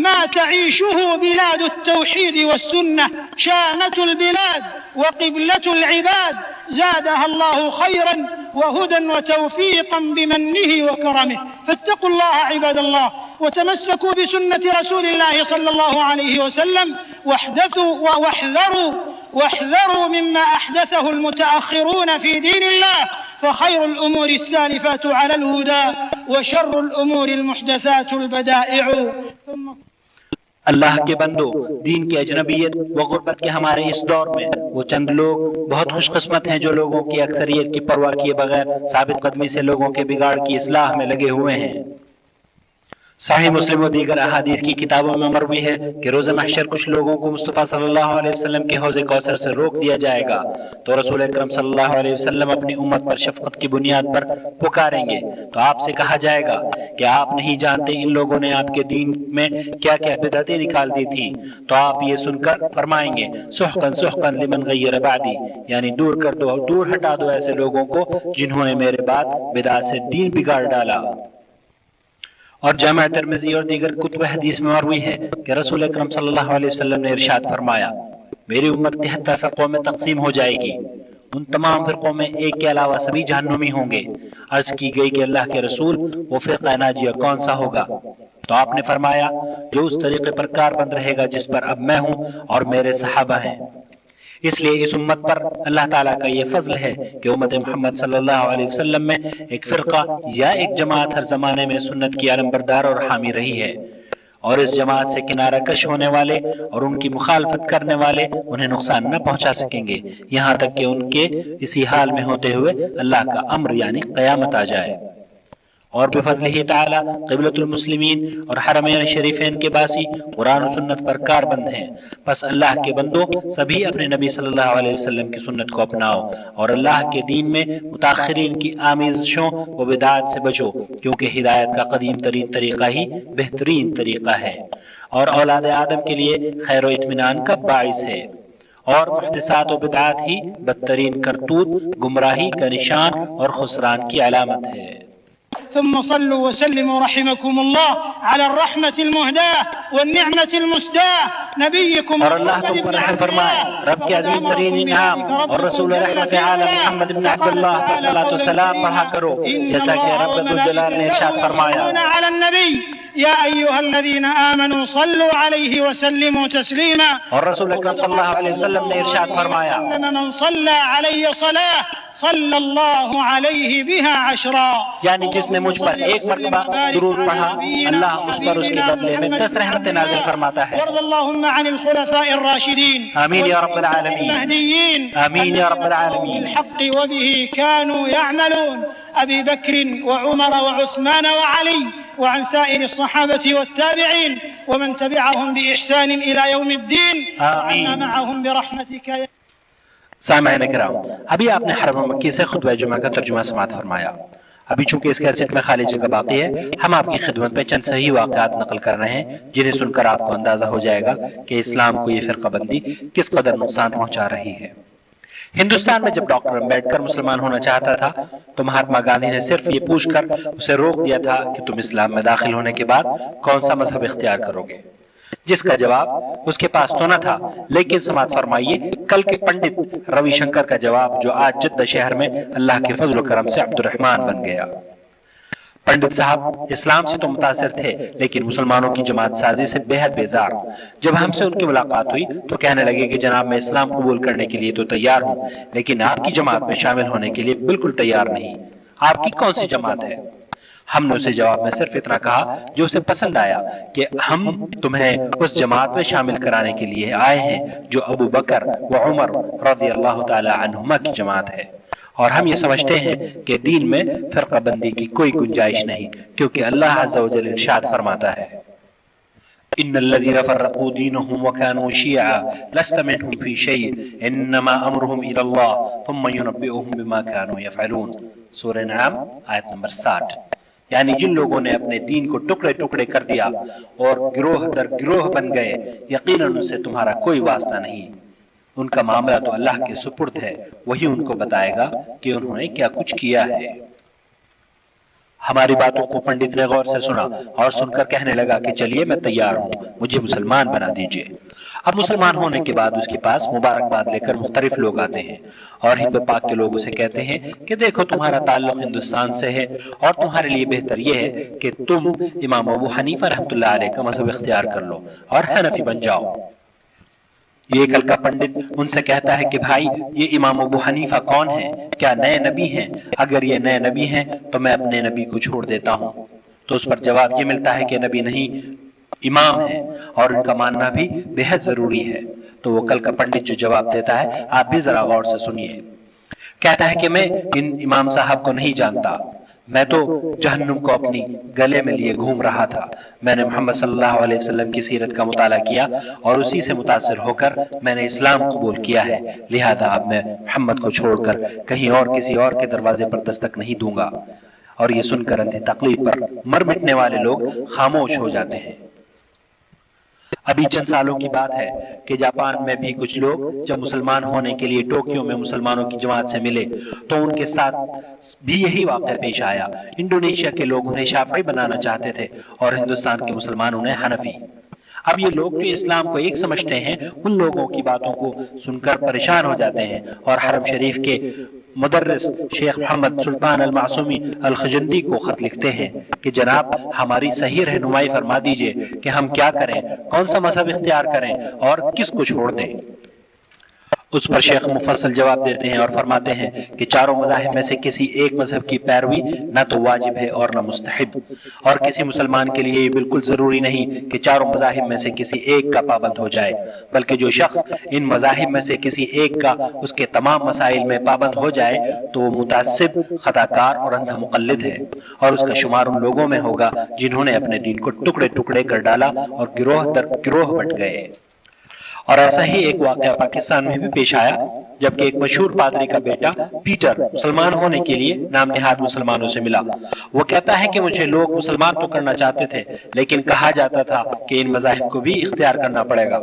ما تعيشه بلاد التوحيد والسنة شامة البلاد وقبلة العباد، زادها الله خيرا وهدى وتوفيقا بمنه وكرمه. فاتقوا الله عباد الله وتمسكوا بسنة رسول الله صلى الله عليه وسلم واحذروا مما أحدثه المتأخرون في دين الله، فخير الأمور السالفات على الهدى وشر الأمور المحدثات البدائع. اللہ کے بندو، دین کی اجنبیت و غربت کے ہمارے اس دور میں وہ چند لوگ بہت خوش قسمت ہیں جو لوگوں کی اکثریت کی پرواہ کیے بغیر ثابت قدمی سے لوگوں کے بگاڑ کی اصلاح میں لگے ہوئے ہیں۔ صحیح مسلم و دیگر احادیث کی کتابوں میں مروی ہے کہ روز محشر کچھ لوگوں کو مصطفیٰ صلی اللہ علیہ وسلم کے حوض کوثر سے روک دیا جائے گا، تو رسول اکرم صلی اللہ علیہ وسلم اپنی امت پر شفقت کی بنیاد پر پکاریں گے تو آپ سے کہا جائے گا کہ آپ نہیں جانتے ان لوگوں نے آپ کے دین میں کیا کیا بدعتیں نکال دی تھی، تو آپ یہ سن کر فرمائیں گے سحقا سحقا لمن غیر بعدی، یعنی دور کر دو، دور ہٹا دو ایسے لوگوں کو جنہوں نے میرے بعد بدعت سے دین بگاڑ ڈالا۔ اور جامع ترمذی اور دیگر کتب حدیث میں مروی ہے کہ رسول اکرم صلی اللہ علیہ وسلم نے ارشاد فرمایا میری امت 73 فرقوں میں تقسیم ہو جائے گی، ان تمام فرقوں میں ایک کے علاوہ سبھی جہنمی ہوں گے۔ عرض کی گئی کہ اللہ کے رسول وہ فرقہ ناجیہ کون سا ہوگا؟ تو آپ نے فرمایا جو اس طریقے پر کار بند رہے گا جس پر اب میں ہوں اور میرے صحابہ ہیں۔ اس لیے اس امت پر اللہ تعالیٰ کا یہ فضل ہے کہ امت محمد صلی اللہ علیہ وسلم میں ایک فرقہ یا ایک جماعت ہر زمانے میں سنت کی علمبردار اور حامی رہی ہے، اور اس جماعت سے کنارہ کش ہونے والے اور ان کی مخالفت کرنے والے انہیں نقصان نہ پہنچا سکیں گے، یہاں تک کہ ان کے اسی حال میں ہوتے ہوئے اللہ کا امر یعنی قیامت آ جائے۔ اور بفضلہ تعالی قبلۃ المسلمین اور حرمین شریفین کے باسی قرآن و سنت پر کار بند ہیں، پس اللہ کے بندوں سبھی اپنے نبی صلی اللہ علیہ وسلم کی سنت کو اپناؤ اور اللہ کے دین میں متاخرین کی آمیزشوں و بدعات سے بچو، کیونکہ ہدایت کا قدیم ترین طریقہ ہی بہترین طریقہ ہے اور اولاد آدم کے لیے خیر و اطمینان کا باعث ہے، اور محدثات و بدعات ہی بدترین کرتوت، گمراہی کا نشان اور خسران کی علامت ہے۔ ثم صلوا وسلموا رحمكم الله على الرحمة المهداة والنعمة المسداة نبيكم اور اللہ تم پر رحم فرمائے، رب کے عظیم ترین انعام اور رسول رحمت عالم محمد بن عبداللہ پر صلاۃ والسلام پڑھا کرو، جیسا کہ رب ذوالجلال نے ارشاد فرمایا۔ على النبي يا أيها الذين آمنوا صلوا عليه وسلموا تسليما، اور رسول اکرم صلی اللہ علیہ وسلم نے ارشاد فرمایا، من صلى علي صلاة صلى الله عليه بها عشرا، یعنی جس نے مجھ پر ایک مرتبہ درود پڑھا اللہ اس پر اس کے بدلے میں 10 رحمتیں نازل فرماتا ہے۔ وارض اللهم عن الخلفاء الراشدين آمین یا رب العالمین، المهديين آمین یا رب العالمین۔ بالحق وبه كانوا يعملون، أبي بكر وعمر وعثمان وعلي، وعن سائر الصحابة والتابعين ومن تبعهم بإحسان إلى يوم الدين، وعنا معهم برحمتك۔ سامعین کرام، ابھی آپ نے حرم مکی سے خطبہ جمعہ کا ترجمہ سماعت فرمایا۔ ابھی چونکہ اس کیسٹ میں خالی جگہ باقی ہے، ہم آپ کی خدمت میں چند صحیح واقعات نقل کر رہے ہیں جنہیں سن کر آپ کو اندازہ ہو جائے گا کہ اسلام کو یہ فرقہ بندی کس قدر نقصان پہنچا رہی ہے۔ ہندوستان میں جب ڈاکٹر امبیڈکر مسلمان ہونا چاہتا تھا تو مہاتما گاندھی نے صرف یہ پوچھ کر اسے روک دیا تھا کہ تم اسلام میں داخل ہونے کے بعد کون سا مذہب اختیار کرو گے، جس کا جواب اس کے پاس تو نہ تھا، لیکن سماعت فرمائیے کل کے پنڈت روی شنکر کا جواب جو آج جدہ شہر میں اللہ کے فضل و کرم سے عبد الرحمن بن گیا۔ پنڈت صاحب اسلام سے تو متاثر تھے لیکن مسلمانوں کی جماعت سازی سے بے حد بیزار۔ جب ہم سے ان کی ملاقات ہوئی تو کہنے لگے کہ جناب میں اسلام قبول کرنے کے لیے تو تیار ہوں لیکن آپ کی جماعت میں شامل ہونے کے لیے بالکل تیار نہیں، آپ کی کون سی جماعت ہے؟ ہم نے اسے جواب میں صرف اتنا کہا جو اسے پسند آیا کہ ہم تمہیں اس جماعت میں شامل کرانے کے لیے آئے ہیں جو ابو بکر و عمر رضی اللہ تعالی عنہما کی جماعت ہے، اور ہم یہ سمجھتے ہیں کہ دین میں فرقہ بندی کی کوئی گنجائش نہیں، کیونکہ اللہ عز و جل ارشاد فرماتا ہے ان الذين فرقوا دينهم وكانوا شيعا لست منهم في شيء انما امرهم الى الله ثم ينبئهم بما كانوا يفعلون، سورہ انعام آیت نمبر 60۔ یعنی جن لوگوں نے اپنے دین کو ٹکڑے ٹکڑے کر دیا اور گروہ در گروہ بن گئے، یقیناً ان سے تمہارا کوئی واسطہ نہیں، ان کا معاملہ تو اللہ کے سپرد ہے، وہی ان کو بتائے گا کہ انہوں نے کیا کچھ کیا ہے۔ ہماری باتوں کو پنڈت نے غور سے سنا اور سن کر کہنے لگا کہ چلیے میں تیار ہوں، مجھے مسلمان بنا دیجئے۔ اب مسلمان ہونے کے بعد اس کے پاس مبارکباد لے کر مختلف لوگ آتے ہیں اور ہند پاک کے لوگ اسے کہتے ہیں کہ دیکھو تمہارا تعلق ہندوستان سے ہے اور تمہارے لیے بہتر یہ ہے کہ تم امام ابو حنیفہ رحمۃ اللہ علیہ کا مذہب اختیار کر لو اور حنفی بن جاؤ۔ یہ کل کا پنڈت ان سے کہتا ہے کہ بھائی یہ امام ابو حنیفہ کون ہیں؟ کیا نئے نبی ہیں؟ اگر یہ نئے نبی ہیں تو میں اپنے نبی کو چھوڑ دیتا ہوں۔ تو اس پر جواب یہ ملتا ہے کہ نبی نہیں امام ہیں اور ان کا ماننا بھی بے حد ضروری ہے۔ تو وہ کل کا پنڈت جو جواب دیتا ہے آپ بھی ذرا غور سے سنیے۔ کہتا ہے کہ میں ان امام صاحب کو نہیں جانتا، میں تو جہنم کو اپنی گلے میں لیے گھوم رہا تھا۔ میں نے محمد صلی اللہ علیہ وسلم کی سیرت کا مطالعہ کیا اور اسی سے متاثر ہو کر میں نے اسلام قبول کیا ہے، لہذا اب میں محمد کو چھوڑ کر کہیں اور کسی اور کے دروازے پر دستک نہیں دوں گا۔ اور یہ سن کر اندھی تقلید پر مر مٹنے والے لوگ خاموش ہو جاتے ہیں۔ ابھی چند سالوں کی بات ہے کہ جاپان میں بھی کچھ لوگ جب مسلمان ہونے کے لیے ٹوکیو میں مسلمانوں کی جماعت سے ملے تو ان کے ساتھ بھی یہی واقعہ پیش آیا۔ انڈونیشیا کے لوگ انہیں شافعی بنانا چاہتے تھے اور ہندوستان کے مسلمان انہیں حنفی۔ اب یہ لوگ جو اسلام کو ایک سمجھتے ہیں ان لوگوں کی باتوں کو سن کر پریشان ہو جاتے ہیں اور حرم شریف کے مدرس شیخ محمد سلطان المعصومی الخجندی کو خط لکھتے ہیں کہ جناب ہماری صحیح رہنمائی فرما دیجئے کہ ہم کیا کریں، کون سا مذہب اختیار کریں اور کس کو چھوڑ دیں۔ اس پر شیخ مفصل جواب دیتے ہیں اور فرماتے ہیں کہ چاروں مذاہب میں سے کسی ایک مذہب کی پیروی نہ تو واجب ہے اور نہ مستحب، اور کسی مسلمان کے لیے یہ بالکل ضروری نہیں کہ چاروں مذاہب میں سے کسی ایک کا پابند ہو جائے، بلکہ جو شخص ان مذاہب میں سے کسی ایک کا اس کے تمام مسائل میں پابند ہو جائے تو وہ متعصب، خطا کار اور اندھا مقلد ہے، اور اس کا شمار ان لوگوں میں ہوگا جنہوں نے اپنے دین کو ٹکڑے ٹکڑے کر ڈالا اور گروہ در گروہ بٹ گئے۔ اور ایسا ہی ایک واقعہ پاکستان میں بھی پیش آیا جبکہ ایک مشہور پادری کا بیٹا پیٹر مسلمان ہونے کے لیے نام نہاد مسلمانوں سے ملا۔ وہ کہتا ہے کہ مجھے لوگ مسلمان تو کرنا چاہتے تھے لیکن کہا جاتا تھا کہ ان مذاہب کو بھی اختیار کرنا پڑے گا۔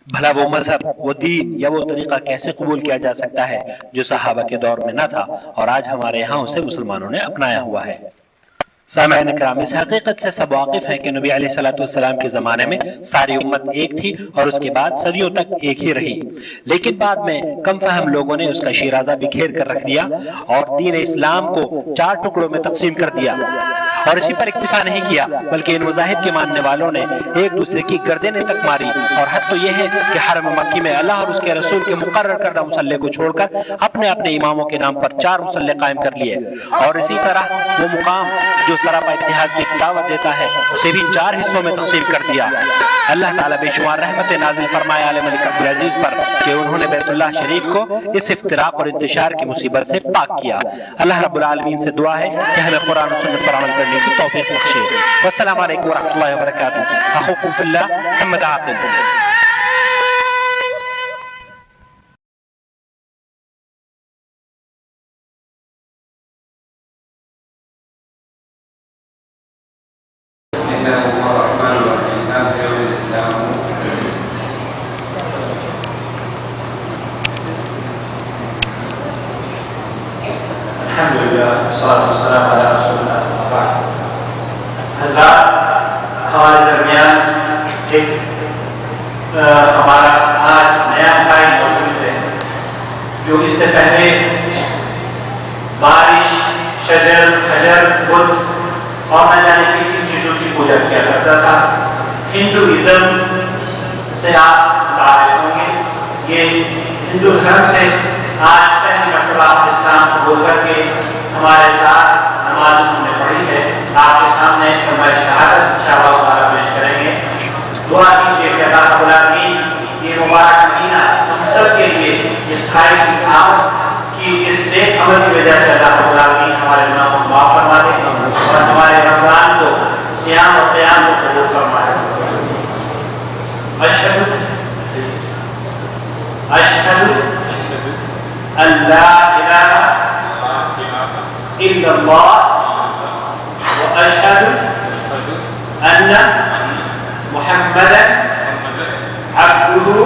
بھلا وہ مذہب، وہ دین یا وہ طریقہ کیسے قبول کیا جا سکتا ہے جو صحابہ کے دور میں نہ تھا اور آج ہمارے یہاں اسے مسلمانوں نے اپنایا ہوا ہے۔ سامعین کرام، اس حقیقت سے سب واقف ہیں کہ نبی علیہ السلام کے زمانے میں ساری امت ایک تھی اور اس کے بعد صدیوں تک ایک ہی رہی، لیکن بعد میں کم فہم لوگوں نے اس کا شیرازہ بکھیر کر رکھ دیا اور دین اسلام کو 4 ٹکڑوں میں تقسیم کر دیا، اور اسی پر اکتفا نہیں کیا بلکہ ان مذاہب کے ماننے والوں نے ایک دوسرے کی گردنیں تک ماری، اور حد تو یہ ہے کہ حرم مکی میں اللہ اور اس کے رسول کے مقرر کردہ مصلی کو چھوڑ کر اپنے اپنے اماموں کے نام پر 4 مصلی قائم کر لیے، اور اسی طرح وہ مقام جو سراپا اتحاد کی دعوت دیتا ہے اسے بھی 4 حصوں میں تقسیم کر دیا۔ اللہ تعالیٰ بے شمار رحمت نازل فرمائے آل ملک عبدالعزیز پر کہ انہوں نے بیت اللہ شریف کو اس افتراق اور انتشار کی مصیبت سے پاک کیا۔ اللہ رب العالمین سے دعا ہے کہ ہمیں قرآن و سنت پر عمل کرنے کی توفیق بخشے۔ والسلام علیکم ورحمۃ اللہ وبرکاتہ۔ اخوکم فی اللہ محمد عاقل۔ الحمدللہ والصلاۃ والسلام علی رسول اللہ۔ حضرات، ہمارے درمیان ایک ہمارا آج نیا قائد موجود ہے جو اس سے پہلے بارش، شجر، حجر، بت اور نہ جانے کن چیزوں کی پوجا کیا کرتا تھا۔ ہندوازم سے آپ متعارف ہوں گے، یہ ہندوازم سے آج پہلی مرتبہ اسلام قبول کر کے ہمارے ساتھ نماز انہوں نے پڑھی ہے۔ آپ کے سامنے کلمہ شہادت انشاءاللہ تعالیٰ پیش کریں گے۔ دعا کیجیے کہ اللہ رب العالمین یہ مبارک مہینہ ہم سب کے لیے اس خیر کی آمد کی اس نیک عمل کی وجہ سے اللہ رب العالمین ہمارے گناہوں کو معاف فرما دے اور ہمارے رمضان کو، صیام اور قیام کو قبول فرمائے۔ اشہد ان لا الہ الا اللہ واشہد ان محمدا عبدہ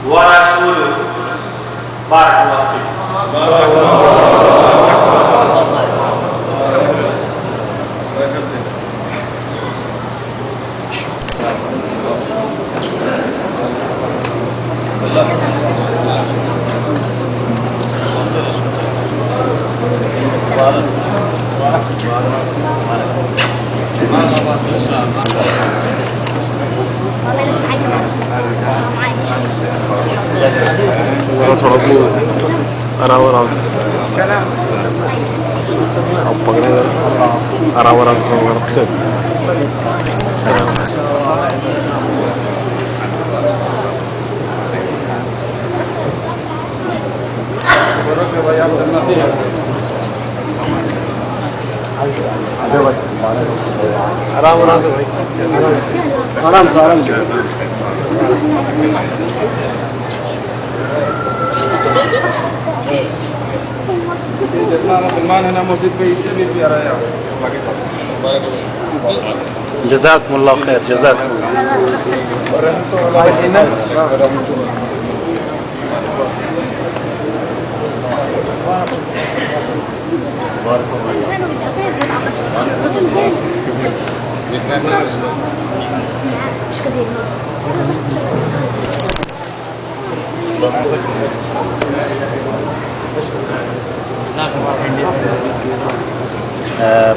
ورسولہ۔ بارک اللہ فیکم۔ آرام سے اب پکڑے آرام سے جتنا مسلمان ہے نا مسجد پہ اس سے بھی پیارا ہے اللہ کے پاس۔ جزاکم اللہ خیر، جزاکم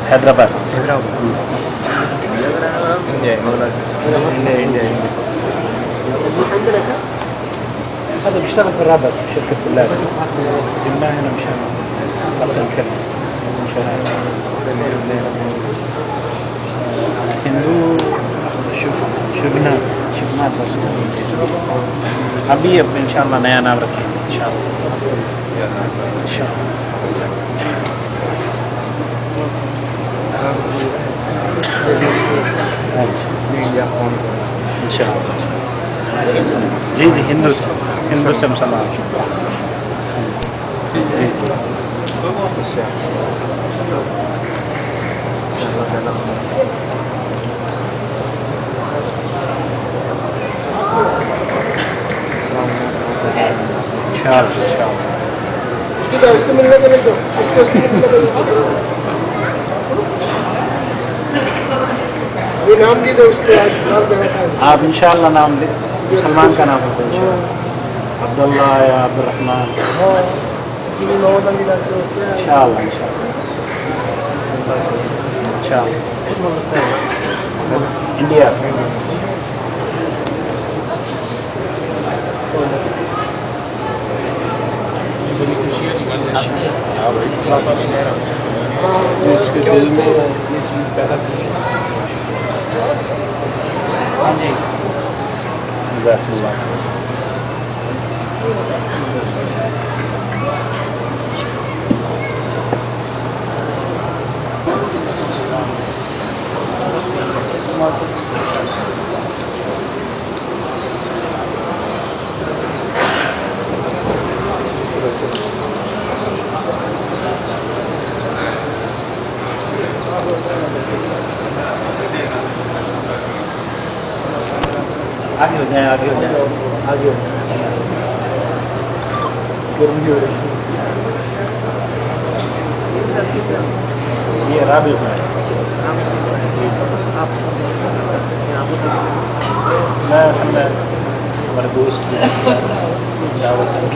حیدرآباد هذا بيشتغل في الرابط في شركة بلاد جبناه هنا مشان طلب نتكلم هندو شفناه بس ابھی اب انشاءاللہ نیا نام رکھیں جی جی ہندو سے مسلمان اس کو ملنے کے لیے یہ نام دے دو اس کو نام دینا تھا. آپ انشاءاللہ نام دیں. سلمان کا نام ہوتا ہے انشاءاللہ. عبداللہ یا عبد الرحمن. اسی میں محمد علی ڈالتے ہو. انشاءاللہ انشاءاللہ انڈیا. اس کے دل میں یہ چیز پیدا کی. جزاک اللہ. آگے ہو جائیں آگے ہو جائیں آگے ہو جائیں. گرمی ہو رہی ہے. یہ رابط ہے. میں اصل میں ہمارے دوست جاوید صاحب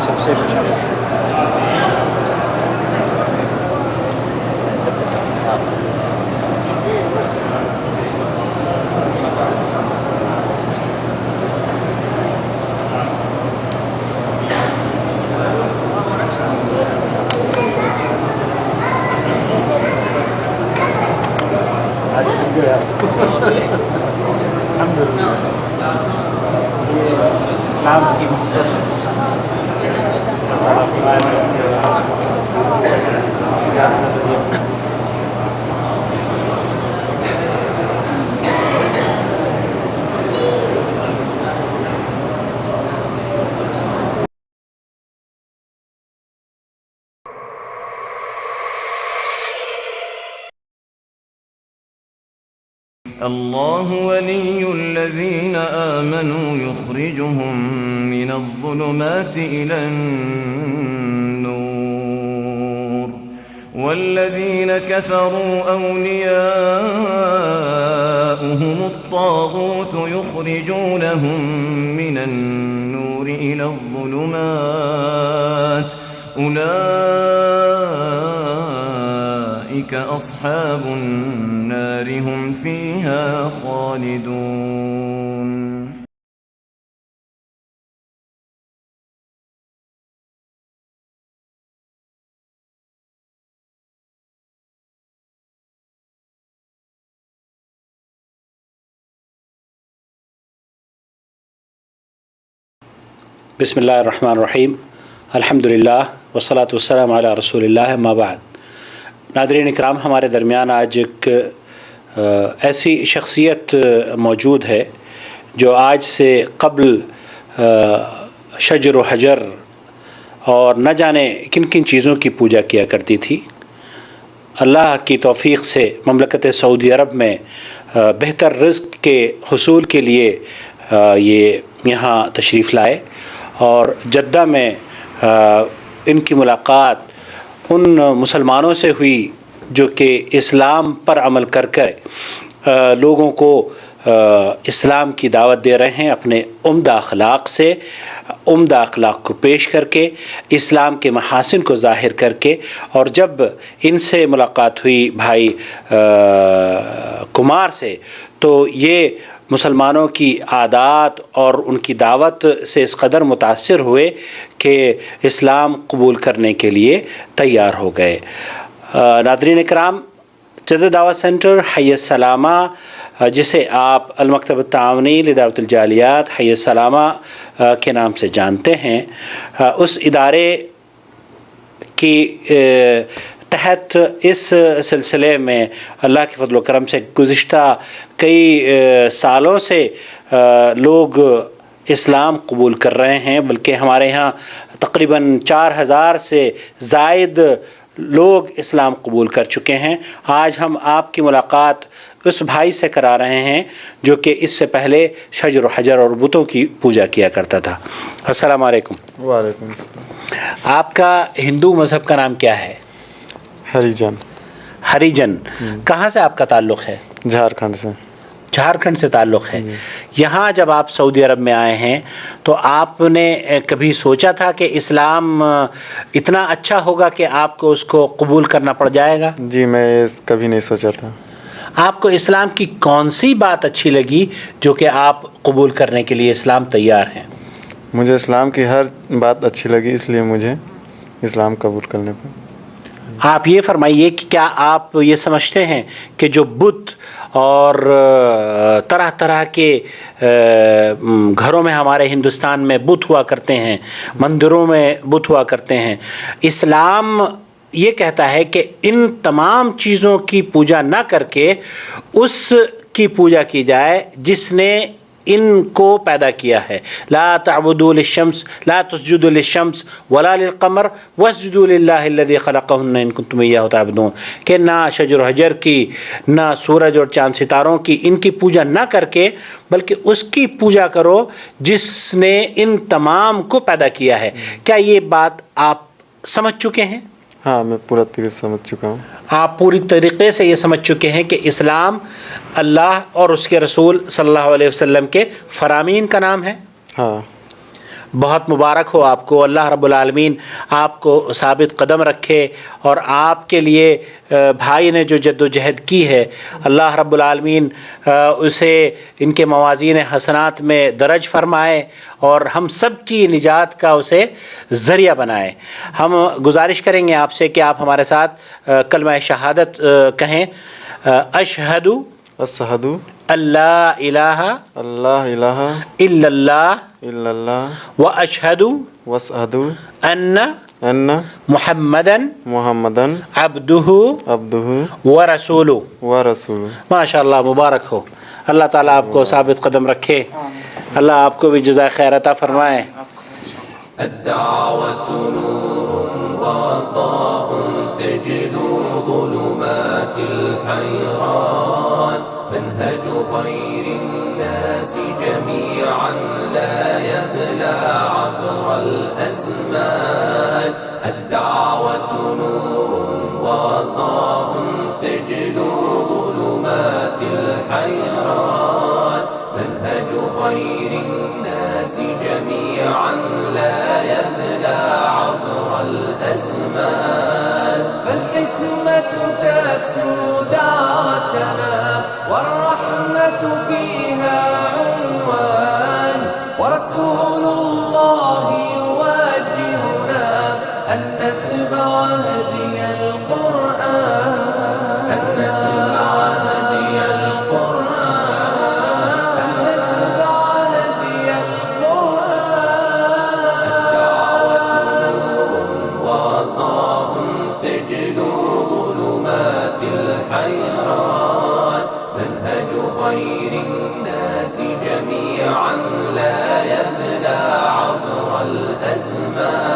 سب سے اچھا الحمد للہ اسلام کی الله ولي الذين آمنوا يخرجهم من الظلمات إلى النور والذين كفروا أولياؤهم الطاغوت يخرجونهم من النور إلى الظلمات أولئك أصحاب النار هم فيها خالدون. بسم اللہ الرحمن الرحیم الحمدللہ والصلاۃ والسلام علی رسول اللہ اما بعد. ناظرین اکرام، ہمارے درمیان آج ایک ایسی شخصیت موجود ہے جو آج سے قبل شجر و حجر اور نہ جانے کن کن چیزوں کی پوجا کیا کرتی تھی. اللہ کی توفیق سے مملکت سعودی عرب میں بہتر رزق کے حصول کے لیے یہ یہاں تشریف لائے اور جدہ میں ان کی ملاقات ان مسلمانوں سے ہوئی جو کہ اسلام پر عمل کر لوگوں کو اسلام کی دعوت دے رہے ہیں، اپنے عمدہ اخلاق سے، عمدہ اخلاق کو پیش کر کے، اسلام کے محاسن کو ظاہر کر کے. اور جب ان سے ملاقات ہوئی بھائی کمار سے، تو یہ مسلمانوں کی عادات اور ان کی دعوت سے اس قدر متاثر ہوئے کہ اسلام قبول کرنے کے لیے تیار ہو گئے. ناظرین اکرام، جدہ دعوت سینٹر حی السلامہ، جسے آپ المکتب التعاونی لدعوت الجالیات حی السلامہ کے نام سے جانتے ہیں، اس ادارے کی تحت اس سلسلے میں اللہ کے فضل و کرم سے گزشتہ کئی سالوں سے لوگ اسلام قبول کر رہے ہیں، بلکہ ہمارے ہاں تقریباً 4000 سے زائد لوگ اسلام قبول کر چکے ہیں. آج ہم آپ کی ملاقات اس بھائی سے کرا رہے ہیں جو کہ اس سے پہلے شجر و حجر اور بتوں کی پوجا کیا کرتا تھا. السلام علیکم. وعلیکم السلام. آپ کا ہندو مذہب کا نام کیا ہے؟ ہریجن. ہریجن. کہاں سے آپ کا تعلق ہے؟ جھارکھنڈ سے. جھارکھنڈ سے تعلق ہے. یہاں جب آپ سعودی عرب میں آئے ہیں تو آپ نے کبھی سوچا تھا کہ اسلام اتنا اچھا ہوگا کہ آپ کو اس کو قبول کرنا پڑ جائے گا؟ جی، میں کبھی نہیں سوچا تھا. آپ کو اسلام کی کون سی بات اچھی لگی جو کہ آپ قبول کرنے کے لیے اسلام تیار ہیں؟ مجھے اسلام کی ہر بات اچھی لگی، اس لیے مجھے اسلام قبول کرنے پر. آپ یہ فرمائیے کہ کیا آپ یہ سمجھتے ہیں کہ جو بت اور طرح طرح کے گھروں میں ہمارے ہندوستان میں بت ہوا کرتے ہیں، مندروں میں بت ہوا کرتے ہیں، اسلام یہ کہتا ہے کہ ان تمام چیزوں کی پوجا نہ کر کے اس کی پوجا کی جائے جس نے ان کو پیدا کیا ہے. لا تعبدوا للشمس لا تسجدوا للشمس ولا للقمر واسجدوا للہ الذی خلقہن ان کنتم ایاہ تعبدون. کہ نہ شجر و حجر کی، نہ سورج اور چاند ستاروں کی، ان کی پوجا نہ کر کے بلکہ اس کی پوجا کرو جس نے ان تمام کو پیدا کیا ہے. کیا یہ بات آپ سمجھ چکے ہیں؟ ہاں، میں پورا طریقے سے سمجھ چکا ہوں. آپ پوری طریقے سے یہ سمجھ چکے ہیں کہ اسلام اللہ اور اس کے رسول صلی اللہ علیہ وسلم کے فرامین کا نام ہے؟ ہاں. بہت مبارک ہو آپ کو. اللہ رب العالمین آپ کو ثابت قدم رکھے اور آپ کے لیے بھائی نے جو جد و جہد کی ہے، اللہ رب العالمین اسے ان کے موازین حسنات میں درج فرمائے اور ہم سب کی نجات کا اسے ذریعہ بنائے. ہم گزارش کریں گے آپ سے کہ آپ ہمارے ساتھ کلمہ شہادت کہیں. اشہد اللہ الہ الا اللہ واشہد ان محمدن عبدہ ورسولہ. ماشاء اللہ، مبارک ہو. اللہ تعالیٰ آپ کو ثابت قدم رکھے، اللہ آپ کو بھی جزائے خیر عطا فرمائے. الدعوة نور وضاء تجلو ظلمات الحيران، من منهج خير الناس جميعا لا يبلى عبر الأزمان. الدعوة نور وضاء تجلو ظلمات الحيران. منهج خير الناس جميعا لا يبلى عبر الأزمان. فالحكمة تكسو دعوتنا والرحمة فيها عنوان. ورسول الله يوجهنا أن نتبع هدي القرآن. أن نتبع هدي القرآن. أن نتبع هدي القرآن. الدعوة نور وضاء تجلو ظلمات الحيران. منهج خير الناس جميعا لا يبلى عبر الأزمان.